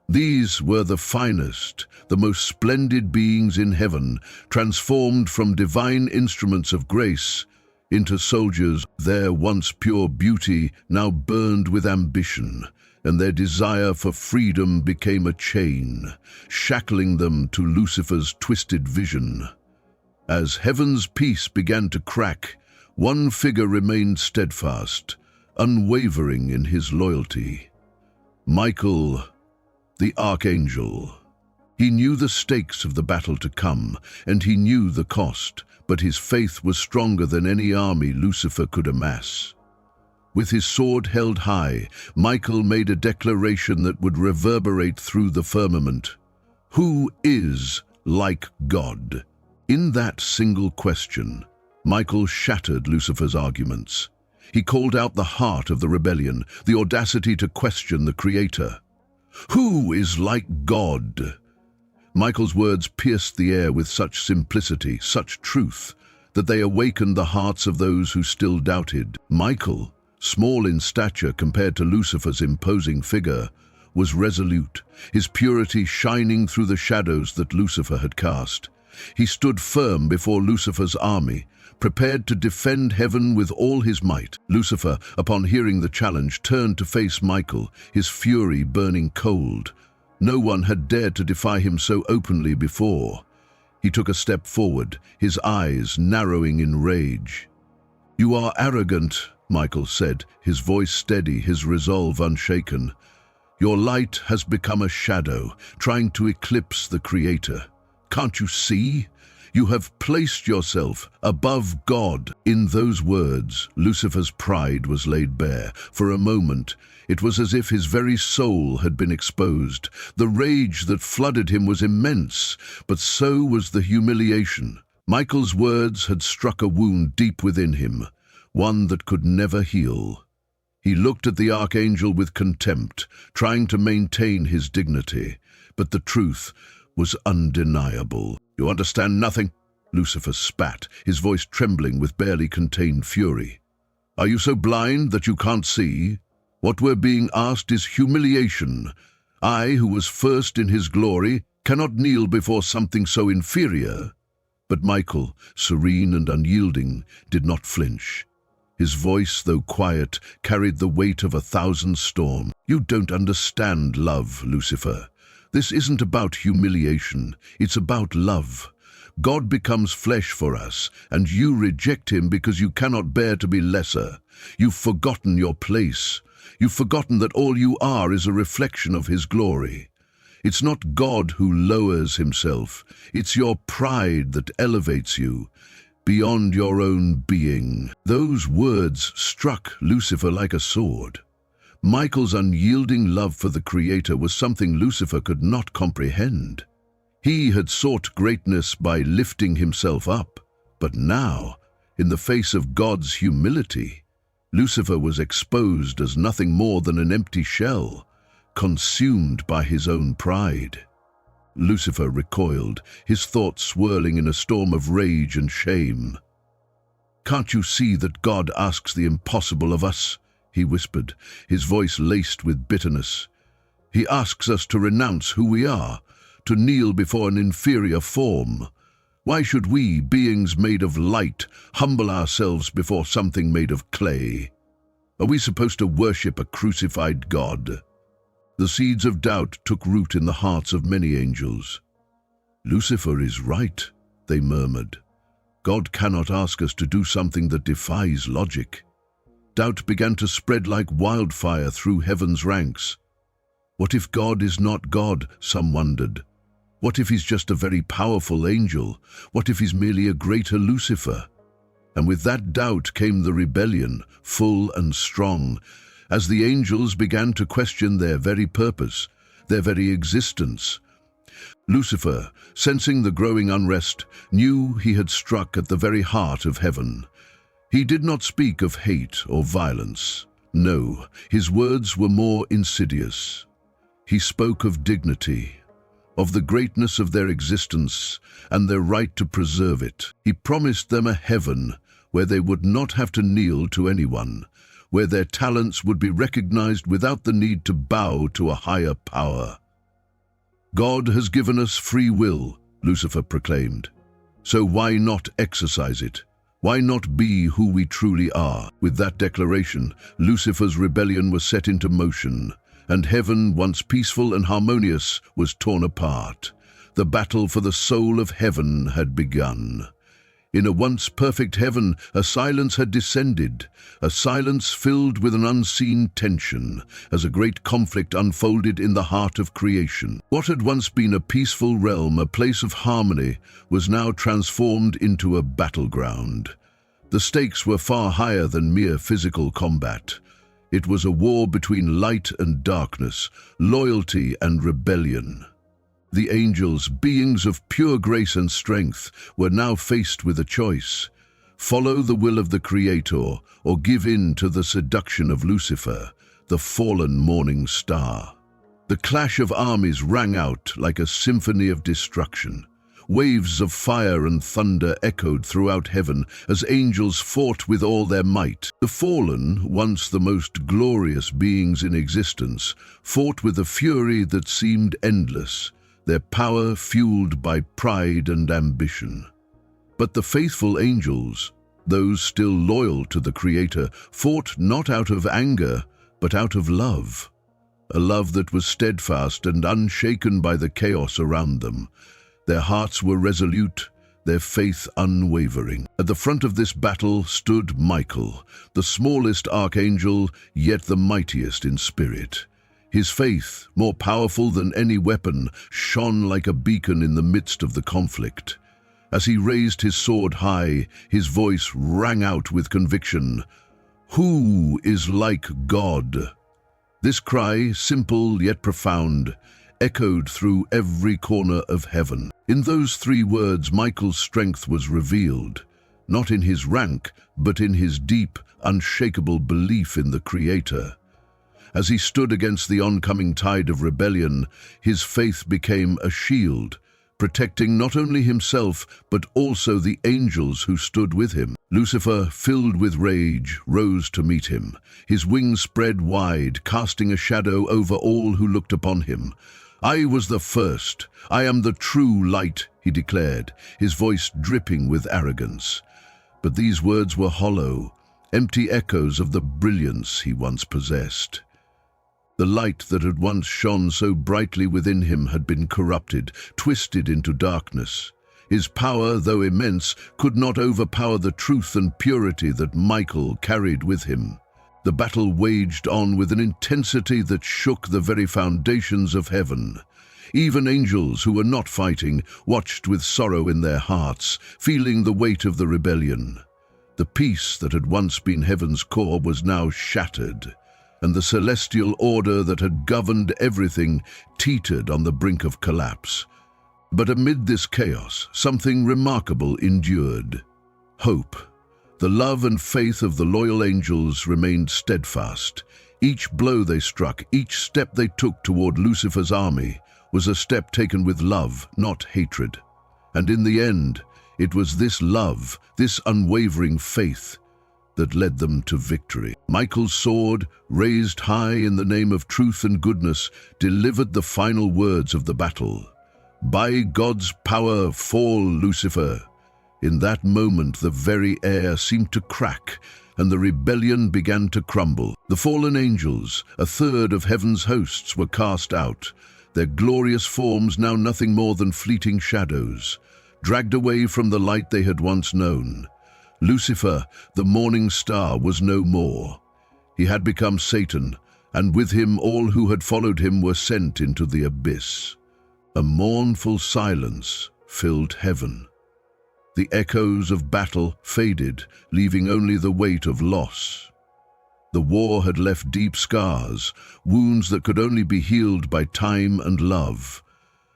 These were the finest, the most splendid beings in heaven, transformed from divine instruments of grace into soldiers. Their once pure beauty now burned with ambition, and their desire for freedom became a chain, shackling them to Lucifer's twisted vision. As heaven's peace began to crack, one figure remained steadfast, unwavering in his loyalty. Michael, the Archangel. He knew the stakes of the battle to come, and he knew the cost, but his faith was stronger than any army Lucifer could amass. With his sword held high, Michael made a declaration that would reverberate through the firmament. Who is like God? In that single question, Michael shattered Lucifer's arguments. He called out the heart of the rebellion, the audacity to question the Creator. Who is like God? Michael's words pierced the air with such simplicity, such truth, that they awakened the hearts of those who still doubted. Michael, small in stature compared to Lucifer's imposing figure, was resolute, his purity shining through the shadows that Lucifer had cast. He stood firm before Lucifer's army, prepared to defend heaven with all his might. Lucifer, upon hearing the challenge, turned to face Michael, his fury burning cold. No one had dared to defy him so openly before. He took a step forward, his eyes narrowing in rage. "You are arrogant," Michael said, his voice steady, his resolve unshaken. "Your light has become a shadow, trying to eclipse the Creator. Can't you see? You have placed yourself above God." In those words, Lucifer's pride was laid bare. For a moment, it was as if his very soul had been exposed. The rage that flooded him was immense, but so was the humiliation. Michael's words had struck a wound deep within him, one that could never heal. He looked at the Archangel with contempt, trying to maintain his dignity. But the truth, was undeniable. "You understand nothing," Lucifer spat, his voice trembling with barely contained fury. "Are you so blind that you can't see? What we're being asked is humiliation. I, who was first in his glory, cannot kneel before something so inferior." But Michael, serene and unyielding, did not flinch. His voice, though quiet, carried the weight of 1,000 storms. "You don't understand love, Lucifer. This isn't about humiliation, it's about love. God becomes flesh for us, and you reject him because you cannot bear to be lesser. You've forgotten your place. You've forgotten that all you are is a reflection of his glory. It's not God who lowers himself. It's your pride that elevates you beyond your own being." Those words struck Lucifer like a sword. Michael's unyielding love for the Creator was something Lucifer could not comprehend. He had sought greatness by lifting himself up, but now, in the face of God's humility, Lucifer was exposed as nothing more than an empty shell, consumed by his own pride. Lucifer recoiled, his thoughts swirling in a storm of rage and shame. "Can't you see that God asks the impossible of us?" he whispered, his voice laced with bitterness. "He asks us to renounce who we are, to kneel before an inferior form. Why should we, beings made of light, humble ourselves before something made of clay? Are we supposed to worship a crucified God?" The seeds of doubt took root in the hearts of many angels. "Lucifer is right," they murmured. "God cannot ask us to do something that defies logic." Doubt began to spread like wildfire through heaven's ranks. What if God is not God, some wondered. What if he's just a very powerful angel? What if he's merely a greater Lucifer? And with that doubt came the rebellion, full and strong, as the angels began to question their very purpose, their very existence. Lucifer, sensing the growing unrest, knew he had struck at the very heart of heaven. He did not speak of hate or violence. No, his words were more insidious. He spoke of dignity, of the greatness of their existence and their right to preserve it. He promised them a heaven where they would not have to kneel to anyone, where their talents would be recognized without the need to bow to a higher power. "God has given us free will," Lucifer proclaimed. "So why not exercise it? Why not be who we truly are?" With that declaration, Lucifer's rebellion was set into motion, and heaven, once peaceful and harmonious, was torn apart. The battle for the soul of heaven had begun. In a once perfect heaven, a silence had descended, a silence filled with an unseen tension, as a great conflict unfolded in the heart of creation. What had once been a peaceful realm, a place of harmony, was now transformed into a battleground. The stakes were far higher than mere physical combat. It was a war between light and darkness, loyalty and rebellion. The angels, beings of pure grace and strength, were now faced with a choice: follow the will of the Creator or give in to the seduction of Lucifer, the fallen morning star. The clash of armies rang out like a symphony of destruction. Waves of fire and thunder echoed throughout heaven as angels fought with all their might. The fallen, once the most glorious beings in existence, fought with a fury that seemed endless, their power fueled by pride and ambition. But the faithful angels, those still loyal to the Creator, fought not out of anger, but out of love. A love that was steadfast and unshaken by the chaos around them. Their hearts were resolute, their faith unwavering. At the front of this battle stood Michael, the smallest archangel, yet the mightiest in spirit. His faith, more powerful than any weapon, shone like a beacon in the midst of the conflict. As he raised his sword high, his voice rang out with conviction. "Who is like God?" This cry, simple yet profound, echoed through every corner of heaven. In those 3 words, Michael's strength was revealed, not in his rank, but in his deep, unshakable belief in the Creator. As he stood against the oncoming tide of rebellion, his faith became a shield, protecting not only himself but also the angels who stood with him. Lucifer, filled with rage, rose to meet him, his wings spread wide, casting a shadow over all who looked upon him. "I was the first. I am the true light," he declared, his voice dripping with arrogance. But these words were hollow, empty echoes of the brilliance he once possessed. The light that had once shone so brightly within him had been corrupted, twisted into darkness. His power, though immense, could not overpower the truth and purity that Michael carried with him. The battle waged on with an intensity that shook the very foundations of heaven. Even angels who were not fighting watched with sorrow in their hearts, feeling the weight of the rebellion. The peace that had once been heaven's core was now shattered, and the celestial order that had governed everything teetered on the brink of collapse. But amid this chaos, something remarkable endured. Hope. The love and faith of the loyal angels remained steadfast. Each blow they struck, each step they took toward Lucifer's army, was a step taken with love, not hatred. And in the end, it was this love, this unwavering faith, that led them to victory. Michael's sword, raised high in the name of truth and goodness, delivered the final words of the battle. "By God's power, fall, Lucifer." In that moment, the very air seemed to crack, and the rebellion began to crumble. The fallen angels, a third of heaven's hosts, were cast out, their glorious forms now nothing more than fleeting shadows, dragged away from the light they had once known. Lucifer, the morning star, was no more. He had become Satan, and with him all who had followed him were sent into the abyss. A mournful silence filled heaven. The echoes of battle faded, leaving only the weight of loss. The war had left deep scars, wounds that could only be healed by time and love.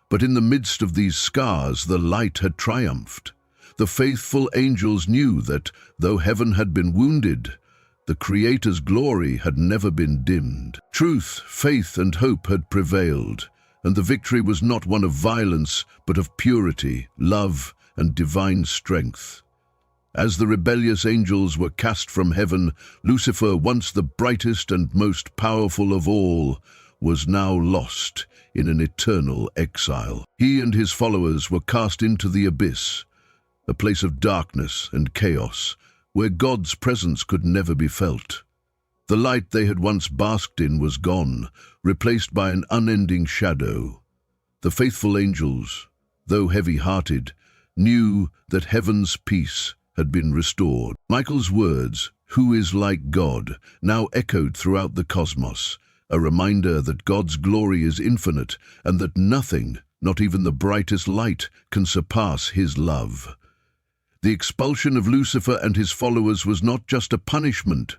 But in the midst of these scars, the light had triumphed. The faithful angels knew that, though heaven had been wounded, the Creator's glory had never been dimmed. Truth, faith, and hope had prevailed, and the victory was not one of violence, but of purity, love, and divine strength. As the rebellious angels were cast from heaven, Lucifer, once the brightest and most powerful of all, was now lost in an eternal exile. He and his followers were cast into the abyss, a place of darkness and chaos, where God's presence could never be felt. The light they had once basked in was gone, replaced by an unending shadow. The faithful angels, though heavy-hearted, knew that heaven's peace had been restored. Michael's words, "Who is like God?" now echoed throughout the cosmos, a reminder that God's glory is infinite and that nothing, not even the brightest light, can surpass his love. The expulsion of Lucifer and his followers was not just a punishment,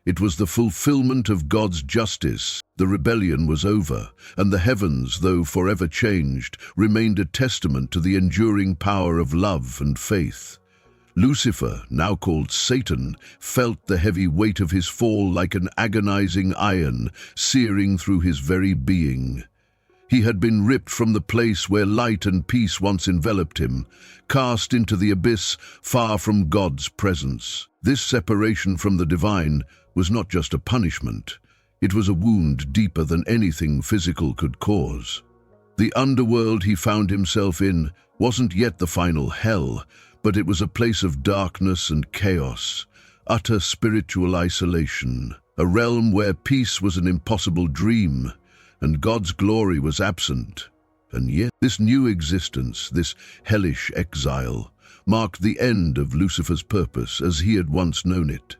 it was the fulfillment of God's justice. The rebellion was over, and the heavens, though forever changed, remained a testament to the enduring power of love and faith. Lucifer, now called Satan, felt the heavy weight of his fall like an agonizing iron, searing through his very being. He had been ripped from the place where light and peace once enveloped him, cast into the abyss far from God's presence. This separation from the divine was not just a punishment, it was a wound deeper than anything physical could cause. The underworld he found himself in wasn't yet the final hell, but it was a place of darkness and chaos, utter spiritual isolation, a realm where peace was an impossible dream, and God's glory was absent. And yet, this new existence, this hellish exile, marked the end of Lucifer's purpose as he had once known it.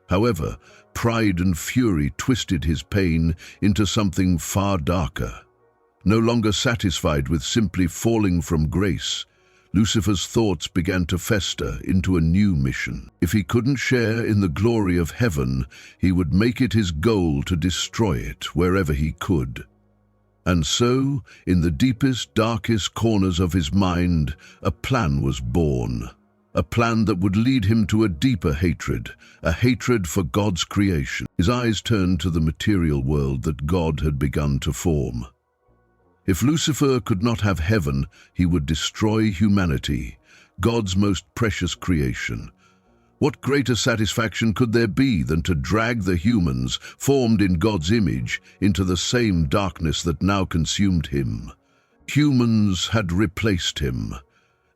However, pride and fury twisted his pain into something far darker. No longer satisfied with simply falling from grace, Lucifer's thoughts began to fester into a new mission. If he couldn't share in the glory of heaven, he would make it his goal to destroy it wherever he could. And so, in the deepest, darkest corners of his mind, a plan was born. A plan that would lead him to a deeper hatred, a hatred for God's creation. His eyes turned to the material world that God had begun to form. If Lucifer could not have heaven, he would destroy humanity, God's most precious creation. What greater satisfaction could there be than to drag the humans, formed in God's image, into the same darkness that now consumed him? Humans had replaced him,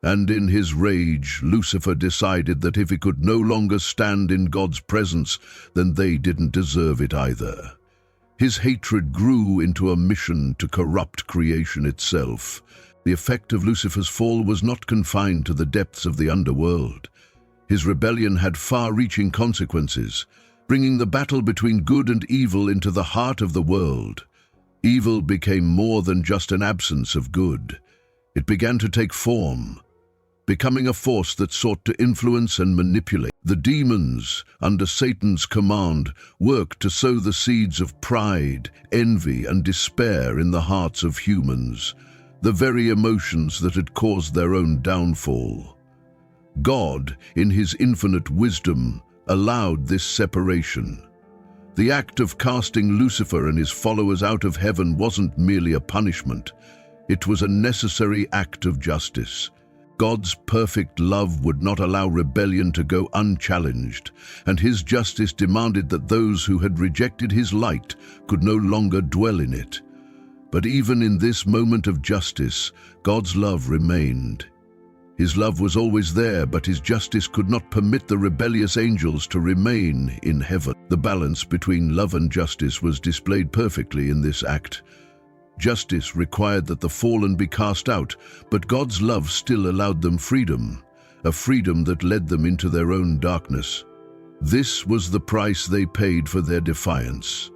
and in his rage, Lucifer decided that if he could no longer stand in God's presence, then they didn't deserve it either. His hatred grew into a mission to corrupt creation itself. The effect of Lucifer's fall was not confined to the depths of the underworld. His rebellion had far-reaching consequences, bringing the battle between good and evil into the heart of the world. Evil became more than just an absence of good. It began to take form, becoming a force that sought to influence and manipulate. The demons, under Satan's command, worked to sow the seeds of pride, envy, and despair in the hearts of humans, the very emotions that had caused their own downfall. God, in his infinite wisdom, allowed this separation. The act of casting Lucifer and his followers out of heaven wasn't merely a punishment. It was a necessary act of justice. God's perfect love would not allow rebellion to go unchallenged, and his justice demanded that those who had rejected his light could no longer dwell in it. But even in this moment of justice, God's love remained. His love was always there, but his justice could not permit the rebellious angels to remain in heaven. The balance between love and justice was displayed perfectly in this act. Justice required that the fallen be cast out, but God's love still allowed them freedom, a freedom that led them into their own darkness. This was the price they paid for their defiance.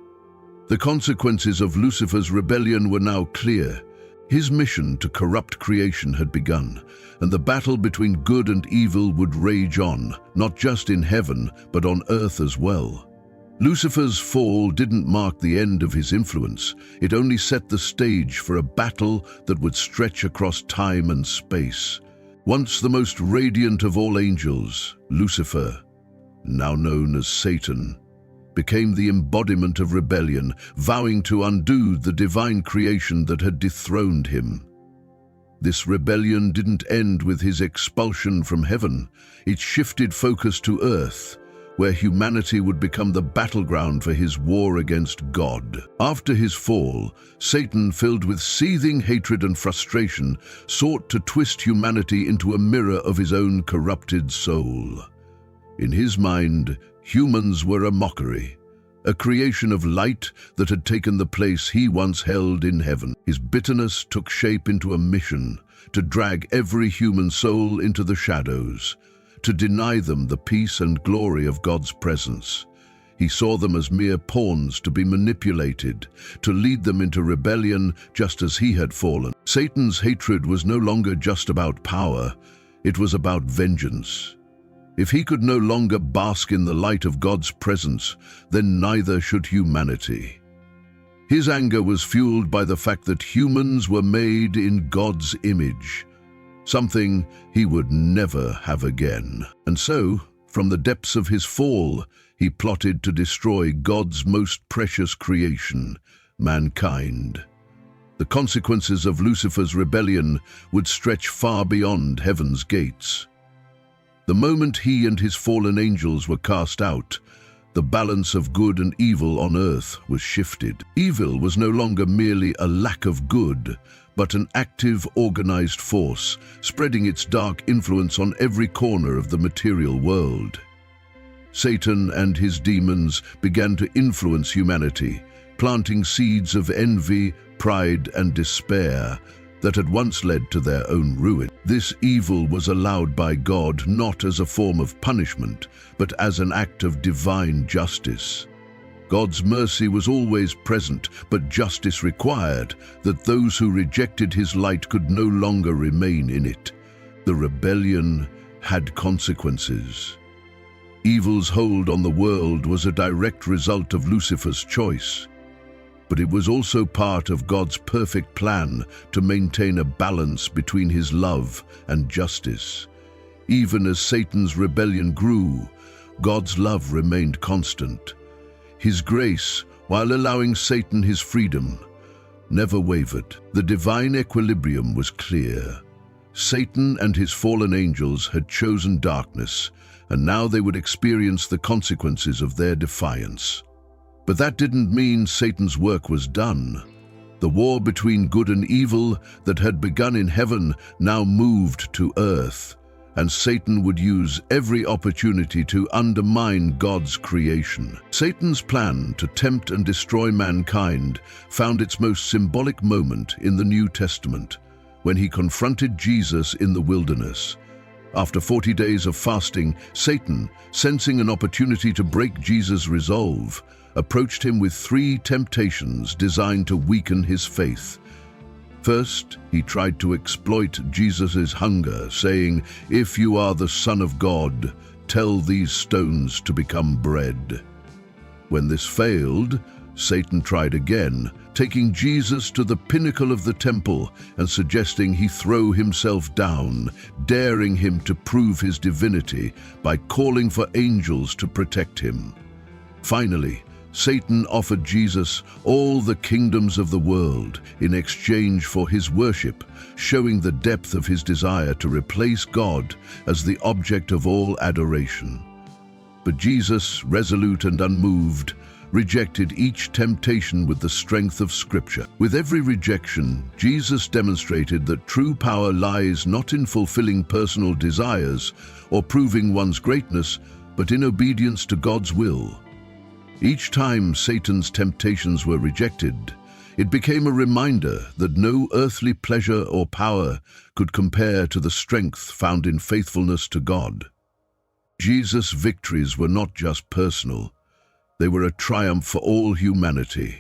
The consequences of Lucifer's rebellion were now clear. His mission to corrupt creation had begun, and the battle between good and evil would rage on, not just in heaven, but on earth as well. Lucifer's fall didn't mark the end of his influence. It only set the stage for a battle that would stretch across time and space. Once the most radiant of all angels, Lucifer, now known as Satan, became the embodiment of rebellion, vowing to undo the divine creation that had dethroned him. This rebellion didn't end with his expulsion from heaven. It shifted focus to earth, where humanity would become the battleground for his war against God. After his fall, Satan, filled with seething hatred and frustration, sought to twist humanity into a mirror of his own corrupted soul. In his mind, humans were a mockery, a creation of light that had taken the place he once held in heaven. His bitterness took shape into a mission to drag every human soul into the shadows, to deny them the peace and glory of God's presence. He saw them as mere pawns to be manipulated, to lead them into rebellion just as he had fallen. Satan's hatred was no longer just about power, it was about vengeance. If he could no longer bask in the light of God's presence, then neither should humanity. His anger was fueled by the fact that humans were made in God's image, something he would never have again. And so, from the depths of his fall, he plotted to destroy God's most precious creation, mankind. The consequences of Lucifer's rebellion would stretch far beyond heaven's gates. The moment he and his fallen angels were cast out, the balance of good and evil on earth was shifted. Evil was no longer merely a lack of good, but an active, organized force, spreading its dark influence on every corner of the material world. Satan and his demons began to influence humanity, planting seeds of envy, pride, and despair that had once led to their own ruin. This evil was allowed by God not as a form of punishment, but as an act of divine justice. God's mercy was always present, but justice required that those who rejected his light could no longer remain in it. The rebellion had consequences. Evil's hold on the world was a direct result of Lucifer's choice, but it was also part of God's perfect plan to maintain a balance between his love and justice. Even as Satan's rebellion grew, God's love remained constant. His grace, while allowing Satan his freedom, never wavered. The divine equilibrium was clear. Satan and his fallen angels had chosen darkness, and now they would experience the consequences of their defiance. But that didn't mean Satan's work was done. The war between good and evil that had begun in heaven now moved to earth, and Satan would use every opportunity to undermine God's creation. Satan's plan to tempt and destroy mankind found its most symbolic moment in the New Testament, when he confronted Jesus in the wilderness. After 40 days of fasting, Satan, sensing an opportunity to break Jesus' resolve, approached him with 3 temptations designed to weaken his faith. First, he tried to exploit Jesus' hunger, saying, "If you are the Son of God, tell these stones to become bread." When this failed, Satan tried again, taking Jesus to the pinnacle of the temple and suggesting he throw himself down, daring him to prove his divinity by calling for angels to protect him. Finally, Satan offered Jesus all the kingdoms of the world in exchange for his worship, showing the depth of his desire to replace God as the object of all adoration. But Jesus, resolute and unmoved, rejected each temptation with the strength of Scripture. With every rejection, Jesus demonstrated that true power lies not in fulfilling personal desires or proving one's greatness, but in obedience to God's will. Each time Satan's temptations were rejected, it became a reminder that no earthly pleasure or power could compare to the strength found in faithfulness to God. Jesus' victories were not just personal, they were a triumph for all humanity.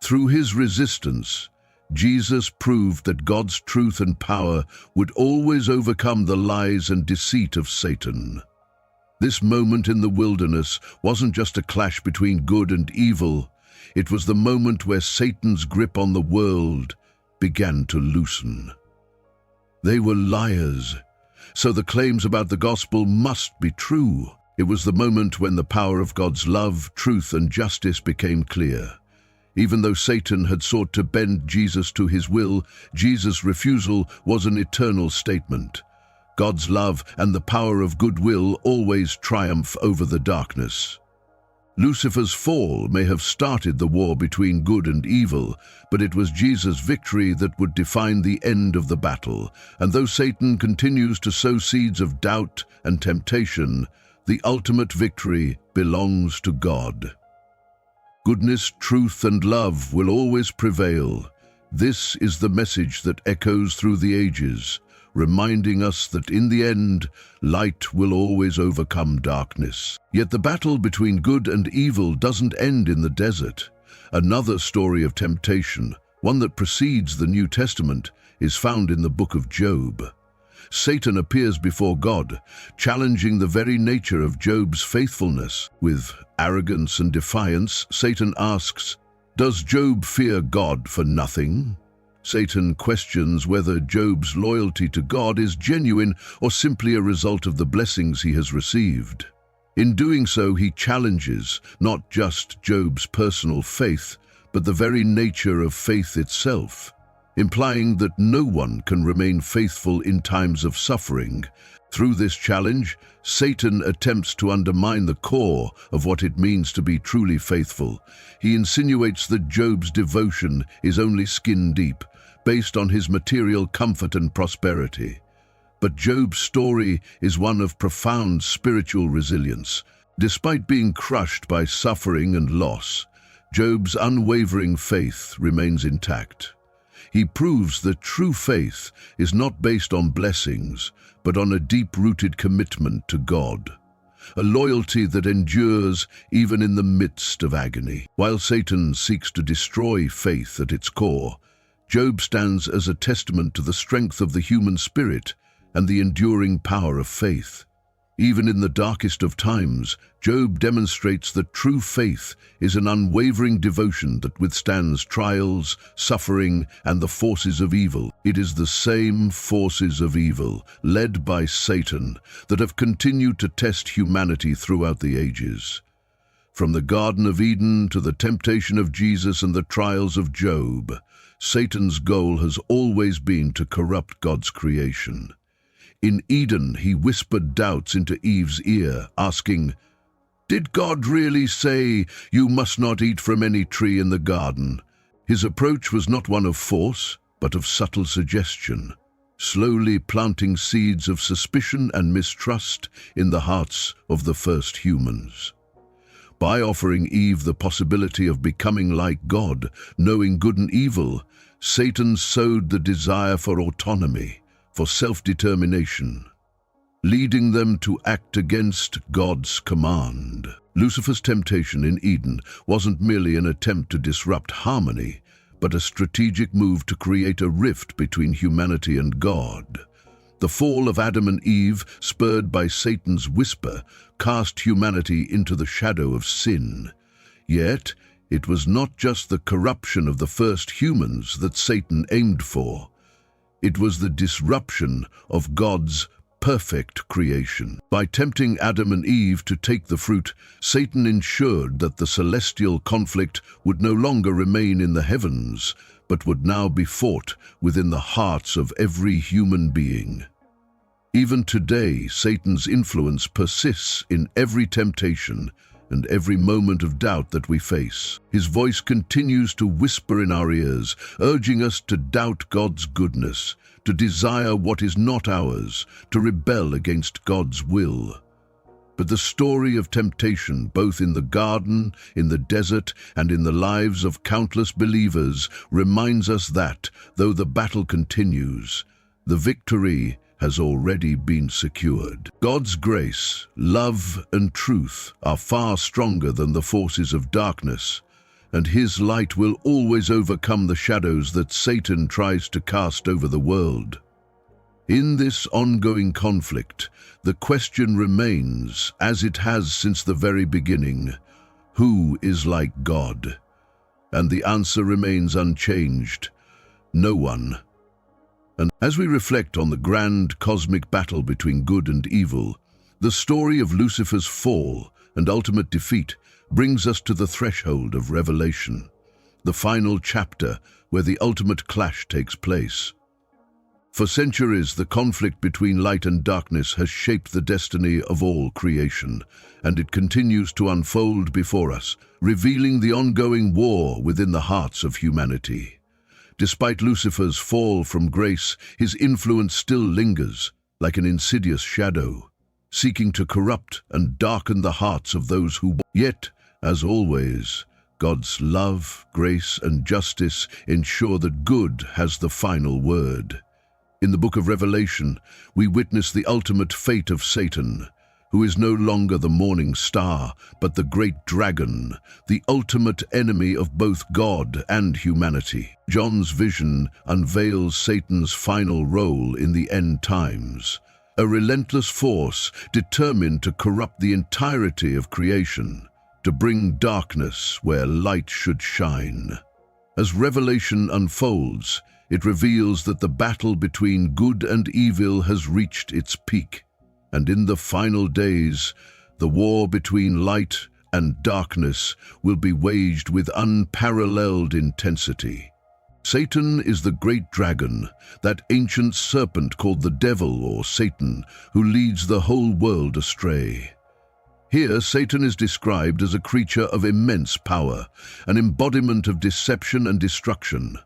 Through his resistance, Jesus proved that God's truth and power would always overcome the lies and deceit of Satan. This moment in the wilderness wasn't just a clash between good and evil, it was the moment where Satan's grip on the world began to loosen. They were liars, so the claims about the gospel must be true. It was the moment when the power of God's love, truth, and justice became clear. Even though Satan had sought to bend Jesus to his will, Jesus' refusal was an eternal statement. God's love and the power of goodwill always triumph over the darkness. Lucifer's fall may have started the war between good and evil, but it was Jesus' victory that would define the end of the battle. And though Satan continues to sow seeds of doubt and temptation, the ultimate victory belongs to God. Goodness, truth, and love will always prevail. This is the message that echoes through the ages, reminding us that in the end, light will always overcome darkness. Yet the battle between good and evil doesn't end in the desert. Another story of temptation, one that precedes the New Testament, is found in the book of Job. Satan appears before God, challenging the very nature of Job's faithfulness. With arrogance and defiance, Satan asks, "Does Job fear God for nothing?" Satan questions whether Job's loyalty to God is genuine or simply a result of the blessings he has received. In doing so, he challenges not just Job's personal faith, but the very nature of faith itself, implying that no one can remain faithful in times of suffering. Through this challenge, Satan attempts to undermine the core of what it means to be truly faithful. He insinuates that Job's devotion is only skin deep, based on his material comfort and prosperity. But Job's story is one of profound spiritual resilience. Despite being crushed by suffering and loss, Job's unwavering faith remains intact. He proves that true faith is not based on blessings, but on a deep-rooted commitment to God, a loyalty that endures even in the midst of agony. While Satan seeks to destroy faith at its core, Job stands as a testament to the strength of the human spirit and the enduring power of faith. Even in the darkest of times, Job demonstrates that true faith is an unwavering devotion that withstands trials, suffering, and the forces of evil. It is the same forces of evil, led by Satan, that have continued to test humanity throughout the ages. From the Garden of Eden to the temptation of Jesus and the trials of Job, Satan's goal has always been to corrupt God's creation. In Eden, he whispered doubts into Eve's ear, asking, "Did God really say, 'You must not eat from any tree in the garden'?" His approach was not one of force, but of subtle suggestion, slowly planting seeds of suspicion and mistrust in the hearts of the first humans. By offering Eve the possibility of becoming like God, knowing good and evil, Satan sowed the desire for autonomy, for self-determination, leading them to act against God's command. Lucifer's temptation in Eden wasn't merely an attempt to disrupt harmony, but a strategic move to create a rift between humanity and God. The fall of Adam and Eve, spurred by Satan's whisper, cast humanity into the shadow of sin. Yet, it was not just the corruption of the first humans that Satan aimed for. It was the disruption of God's perfect creation. By tempting Adam and Eve to take the fruit, Satan ensured that the celestial conflict would no longer remain in the heavens, but would now be fought within the hearts of every human being. Even today, Satan's influence persists in every temptation and every moment of doubt that we face. His voice continues to whisper in our ears, urging us to doubt God's goodness, to desire what is not ours, to rebel against God's will. But the story of temptation, both in the garden, in the desert, and in the lives of countless believers, reminds us that, though the battle continues, the victory has already been secured. God's grace, love, and truth are far stronger than the forces of darkness, and His light will always overcome the shadows that Satan tries to cast over the world. In this ongoing conflict, the question remains, as it has since the very beginning, who is like God? And the answer remains unchanged: no one. And as we reflect on the grand cosmic battle between good and evil, the story of Lucifer's fall and ultimate defeat brings us to the threshold of Revelation, the final chapter where the ultimate clash takes place. For centuries, the conflict between light and darkness has shaped the destiny of all creation, and it continues to unfold before us, revealing the ongoing war within the hearts of humanity. Despite Lucifer's fall from grace, his influence still lingers, like an insidious shadow, seeking to corrupt and darken the hearts of those who... Yet, as always, God's love, grace, and justice ensure that good has the final word. In the book of Revelation, we witness the ultimate fate of Satan, who is no longer the morning star, but the great dragon, the ultimate enemy of both God and humanity. John's vision unveils Satan's final role in the end times, a relentless force determined to corrupt the entirety of creation, to bring darkness where light should shine. As Revelation unfolds, it reveals that the battle between good and evil has reached its peak, and in the final days, the war between light and darkness will be waged with unparalleled intensity. Satan is the great dragon, that ancient serpent called the devil or Satan, who leads the whole world astray. Here, Satan is described as a creature of immense power, an embodiment of deception and destruction.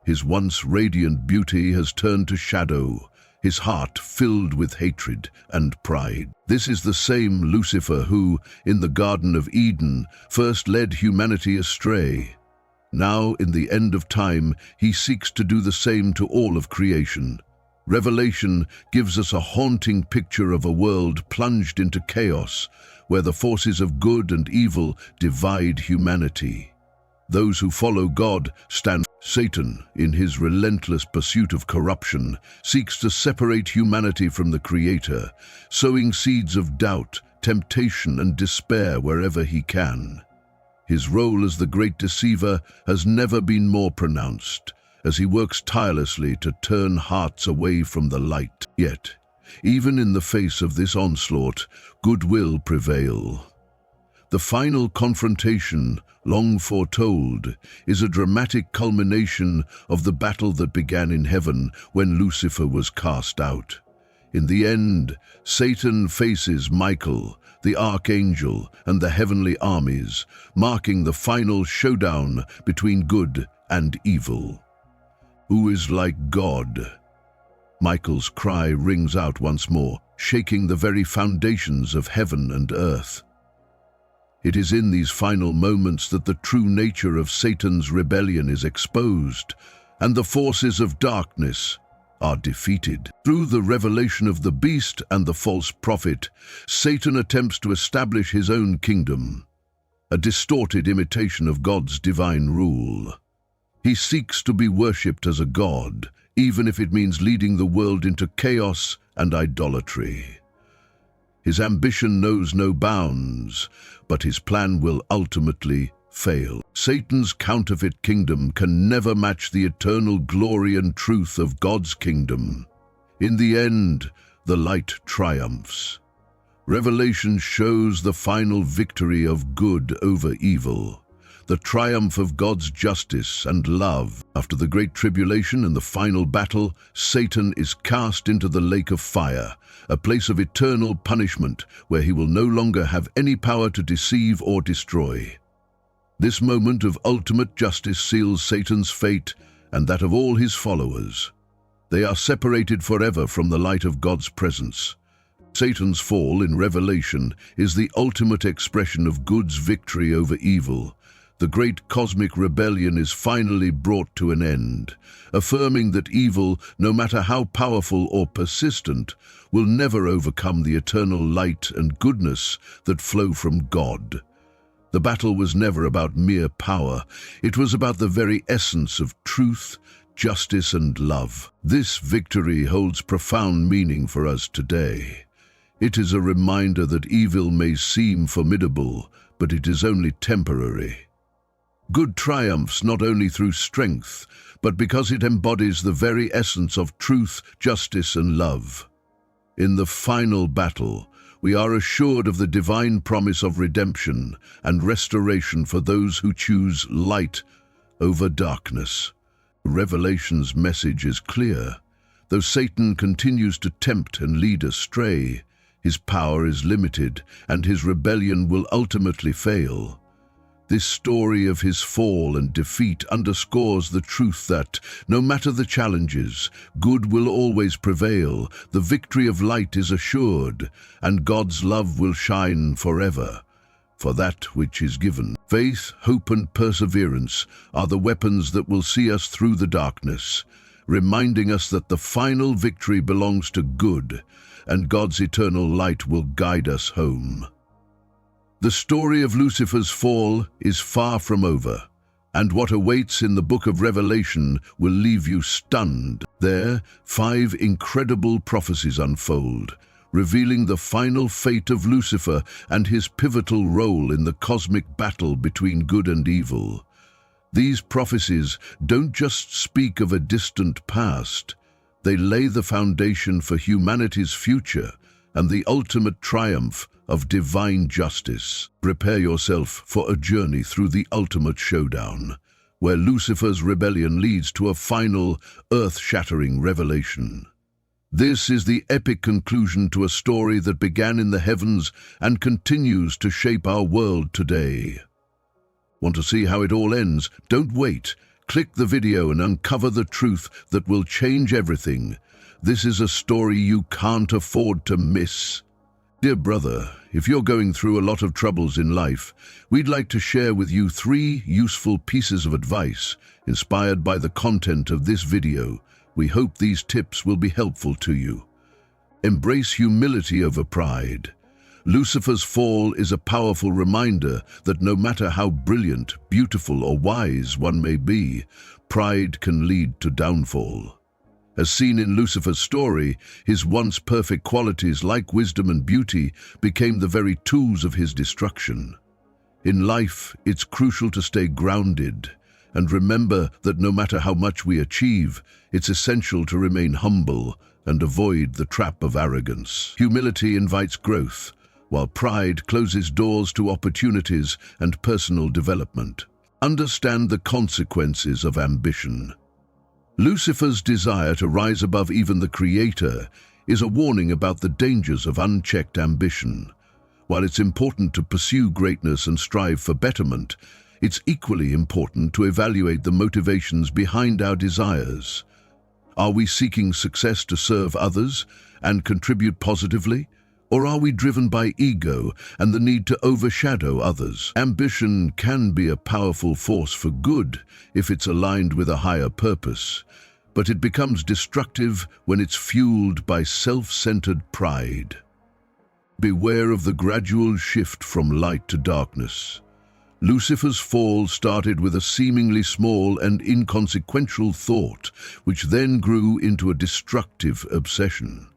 His once radiant beauty has turned to shadow, his heart filled with hatred and pride. This is the same Lucifer who, in the Garden of Eden, first led humanity astray. Now, in the end of time, he seeks to do the same to all of creation. Revelation gives us a haunting picture of a world plunged into chaos, where the forces of good and evil divide humanity. Those who follow God stand. Satan, in his relentless pursuit of corruption, seeks to separate humanity from the Creator, sowing seeds of doubt, temptation, and despair wherever he can. His role as the great deceiver has never been more pronounced, as he works tirelessly to turn hearts away from the light. Yet, even in the face of this onslaught, good will prevail. The final confrontation, long foretold, is a dramatic culmination of the battle that began in heaven when Lucifer was cast out. In the end, Satan faces Michael, the archangel, and the heavenly armies, marking the final showdown between good and evil. Who is like God? Michael's cry rings out once more, shaking the very foundations of heaven and earth. It is in these final moments that the true nature of Satan's rebellion is exposed, and the forces of darkness are defeated. Through the revelation of the beast and the false prophet, Satan attempts to establish his own kingdom, a distorted imitation of God's divine rule. He seeks to be worshipped as a god, even if it means leading the world into chaos and idolatry. His ambition knows no bounds, but his plan will ultimately fail. Satan's counterfeit kingdom can never match the eternal glory and truth of God's kingdom. In the end, the light triumphs. Revelation shows the final victory of good over evil, the triumph of God's justice and love. After the great tribulation and the final battle, Satan is cast into the lake of fire, a place of eternal punishment where he will no longer have any power to deceive or destroy. This moment of ultimate justice seals Satan's fate and that of all his followers. They are separated forever from the light of God's presence. Satan's fall in Revelation is the ultimate expression of good's victory over evil. The great cosmic rebellion is finally brought to an end, affirming that evil, no matter how powerful or persistent, will never overcome the eternal light and goodness that flow from God. The battle was never about mere power. It was about the very essence of truth, justice, and love. This victory holds profound meaning for us today. It is a reminder that evil may seem formidable, but it is only temporary. Good triumphs not only through strength, but because it embodies the very essence of truth, justice, and love. In the final battle, we are assured of the divine promise of redemption and restoration for those who choose light over darkness. Revelation's message is clear. Though Satan continues to tempt and lead astray, his power is limited and his rebellion will ultimately fail. This story of his fall and defeat underscores the truth that, no matter the challenges, good will always prevail, the victory of light is assured, and God's love will shine forever. For that which is given, faith, hope, and perseverance are the weapons that will see us through the darkness, reminding us that the final victory belongs to good, and God's eternal light will guide us home. The story of Lucifer's fall is far from over, and what awaits in the book of Revelation will leave you stunned. There, 5 incredible prophecies unfold, revealing the final fate of Lucifer and his pivotal role in the cosmic battle between good and evil. These prophecies don't just speak of a distant past, they lay the foundation for humanity's future and the ultimate triumph of divine justice. Prepare yourself for a journey through the ultimate showdown, where Lucifer's rebellion leads to a final, earth-shattering revelation. This is the epic conclusion to a story that began in the heavens and continues to shape our world today. Want to see how it all ends? Don't wait. Click the video and uncover the truth that will change everything. This is a story you can't afford to miss. Dear brother, if you're going through a lot of troubles in life, we'd like to share with you 3 useful pieces of advice inspired by the content of this video. We hope these tips will be helpful to you. Embrace humility over pride. Lucifer's fall is a powerful reminder that no matter how brilliant, beautiful, or wise one may be, pride can lead to downfall. As seen in Lucifer's story, his once perfect qualities like wisdom and beauty became the very tools of his destruction. In life, it's crucial to stay grounded and remember that no matter how much we achieve, it's essential to remain humble and avoid the trap of arrogance. Humility invites growth, while pride closes doors to opportunities and personal development. Understand the consequences of ambition. Lucifer's desire to rise above even the Creator is a warning about the dangers of unchecked ambition. While it's important to pursue greatness and strive for betterment, it's equally important to evaluate the motivations behind our desires. Are we seeking success to serve others and contribute positively? Or are we driven by ego and the need to overshadow others? Ambition can be a powerful force for good if it's aligned with a higher purpose, but it becomes destructive when it's fueled by self-centered pride. Beware of the gradual shift from light to darkness. Lucifer's fall started with a seemingly small and inconsequential thought, which then grew into a destructive obsession.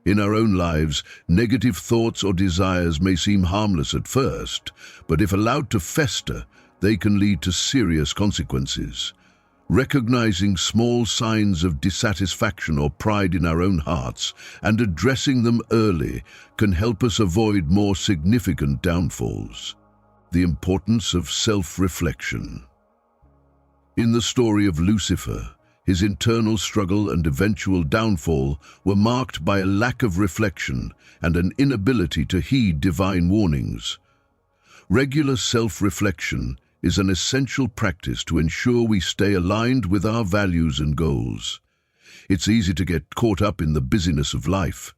In our own lives, negative thoughts or desires may seem harmless at first, but if allowed to fester, they can lead to serious consequences. Recognizing small signs of dissatisfaction or pride in our own hearts and addressing them early can help us avoid more significant downfalls. The importance of self-reflection. In the story of Lucifer, his internal struggle and eventual downfall were marked by a lack of reflection and an inability to heed divine warnings. Regular self-reflection is an essential practice to ensure we stay aligned with our values and goals. It's easy to get caught up in the busyness of life,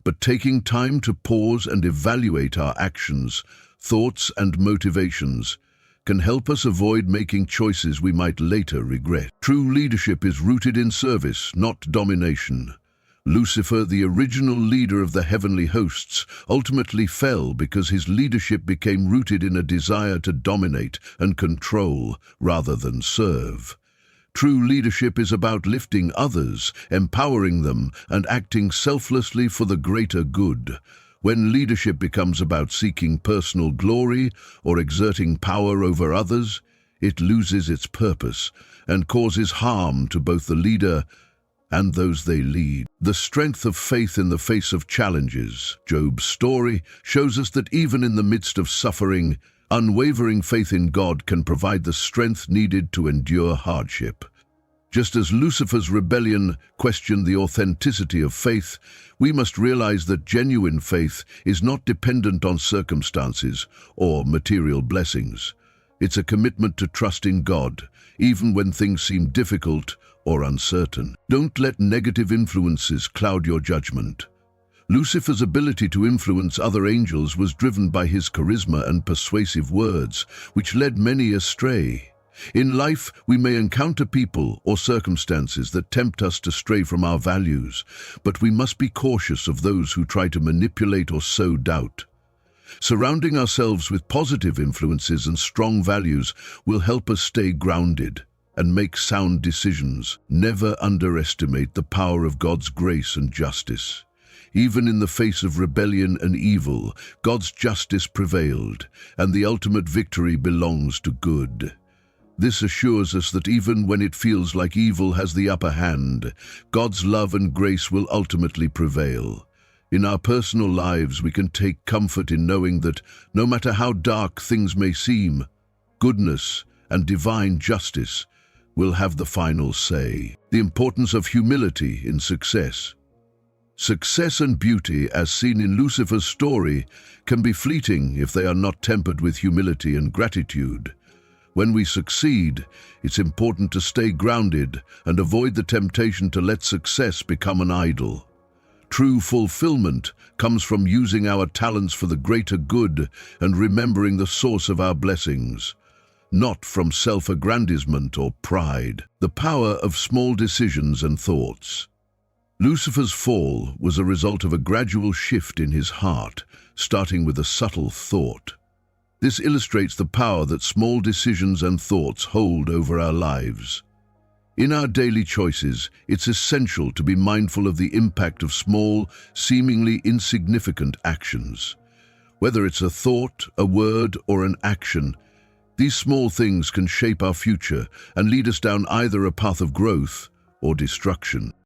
but taking time to pause and evaluate our actions, thoughts, and motivations can help us avoid making choices we might later regret. True leadership is rooted in service, not domination. Lucifer, the original leader of the heavenly hosts, ultimately fell because his leadership became rooted in a desire to dominate and control rather than serve. True leadership is about lifting others, empowering them, and acting selflessly for the greater good. When leadership becomes about seeking personal glory or exerting power over others, it loses its purpose and causes harm to both the leader and those they lead. The strength of faith in the face of challenges. Job's story shows us that even in the midst of suffering, unwavering faith in God can provide the strength needed to endure hardship. Just as Lucifer's rebellion questioned the authenticity of faith, we must realize that genuine faith is not dependent on circumstances or material blessings. It's a commitment to trust in God, even when things seem difficult or uncertain. Don't let negative influences cloud your judgment. Lucifer's ability to influence other angels was driven by his charisma and persuasive words, which led many astray. In life, we may encounter people or circumstances that tempt us to stray from our values, but we must be cautious of those who try to manipulate or sow doubt. Surrounding ourselves with positive influences and strong values will help us stay grounded and make sound decisions. Never underestimate the power of God's grace and justice. Even in the face of rebellion and evil, God's justice prevailed, and the ultimate victory belongs to good. This assures us that even when it feels like evil has the upper hand, God's love and grace will ultimately prevail. In our personal lives, we can take comfort in knowing that no matter how dark things may seem, goodness and divine justice will have the final say. The importance of humility in success. Success and beauty, as seen in Lucifer's story, can be fleeting if they are not tempered with humility and gratitude. When we succeed, it's important to stay grounded and avoid the temptation to let success become an idol. True fulfillment comes from using our talents for the greater good and remembering the source of our blessings, not from self-aggrandizement or pride. The power of small decisions and thoughts. Lucifer's fall was a result of a gradual shift in his heart, starting with a subtle thought. This illustrates the power that small decisions and thoughts hold over our lives. In our daily choices, it's essential to be mindful of the impact of small, seemingly insignificant actions. Whether it's a thought, a word, or an action, these small things can shape our future and lead us down either a path of growth or destruction.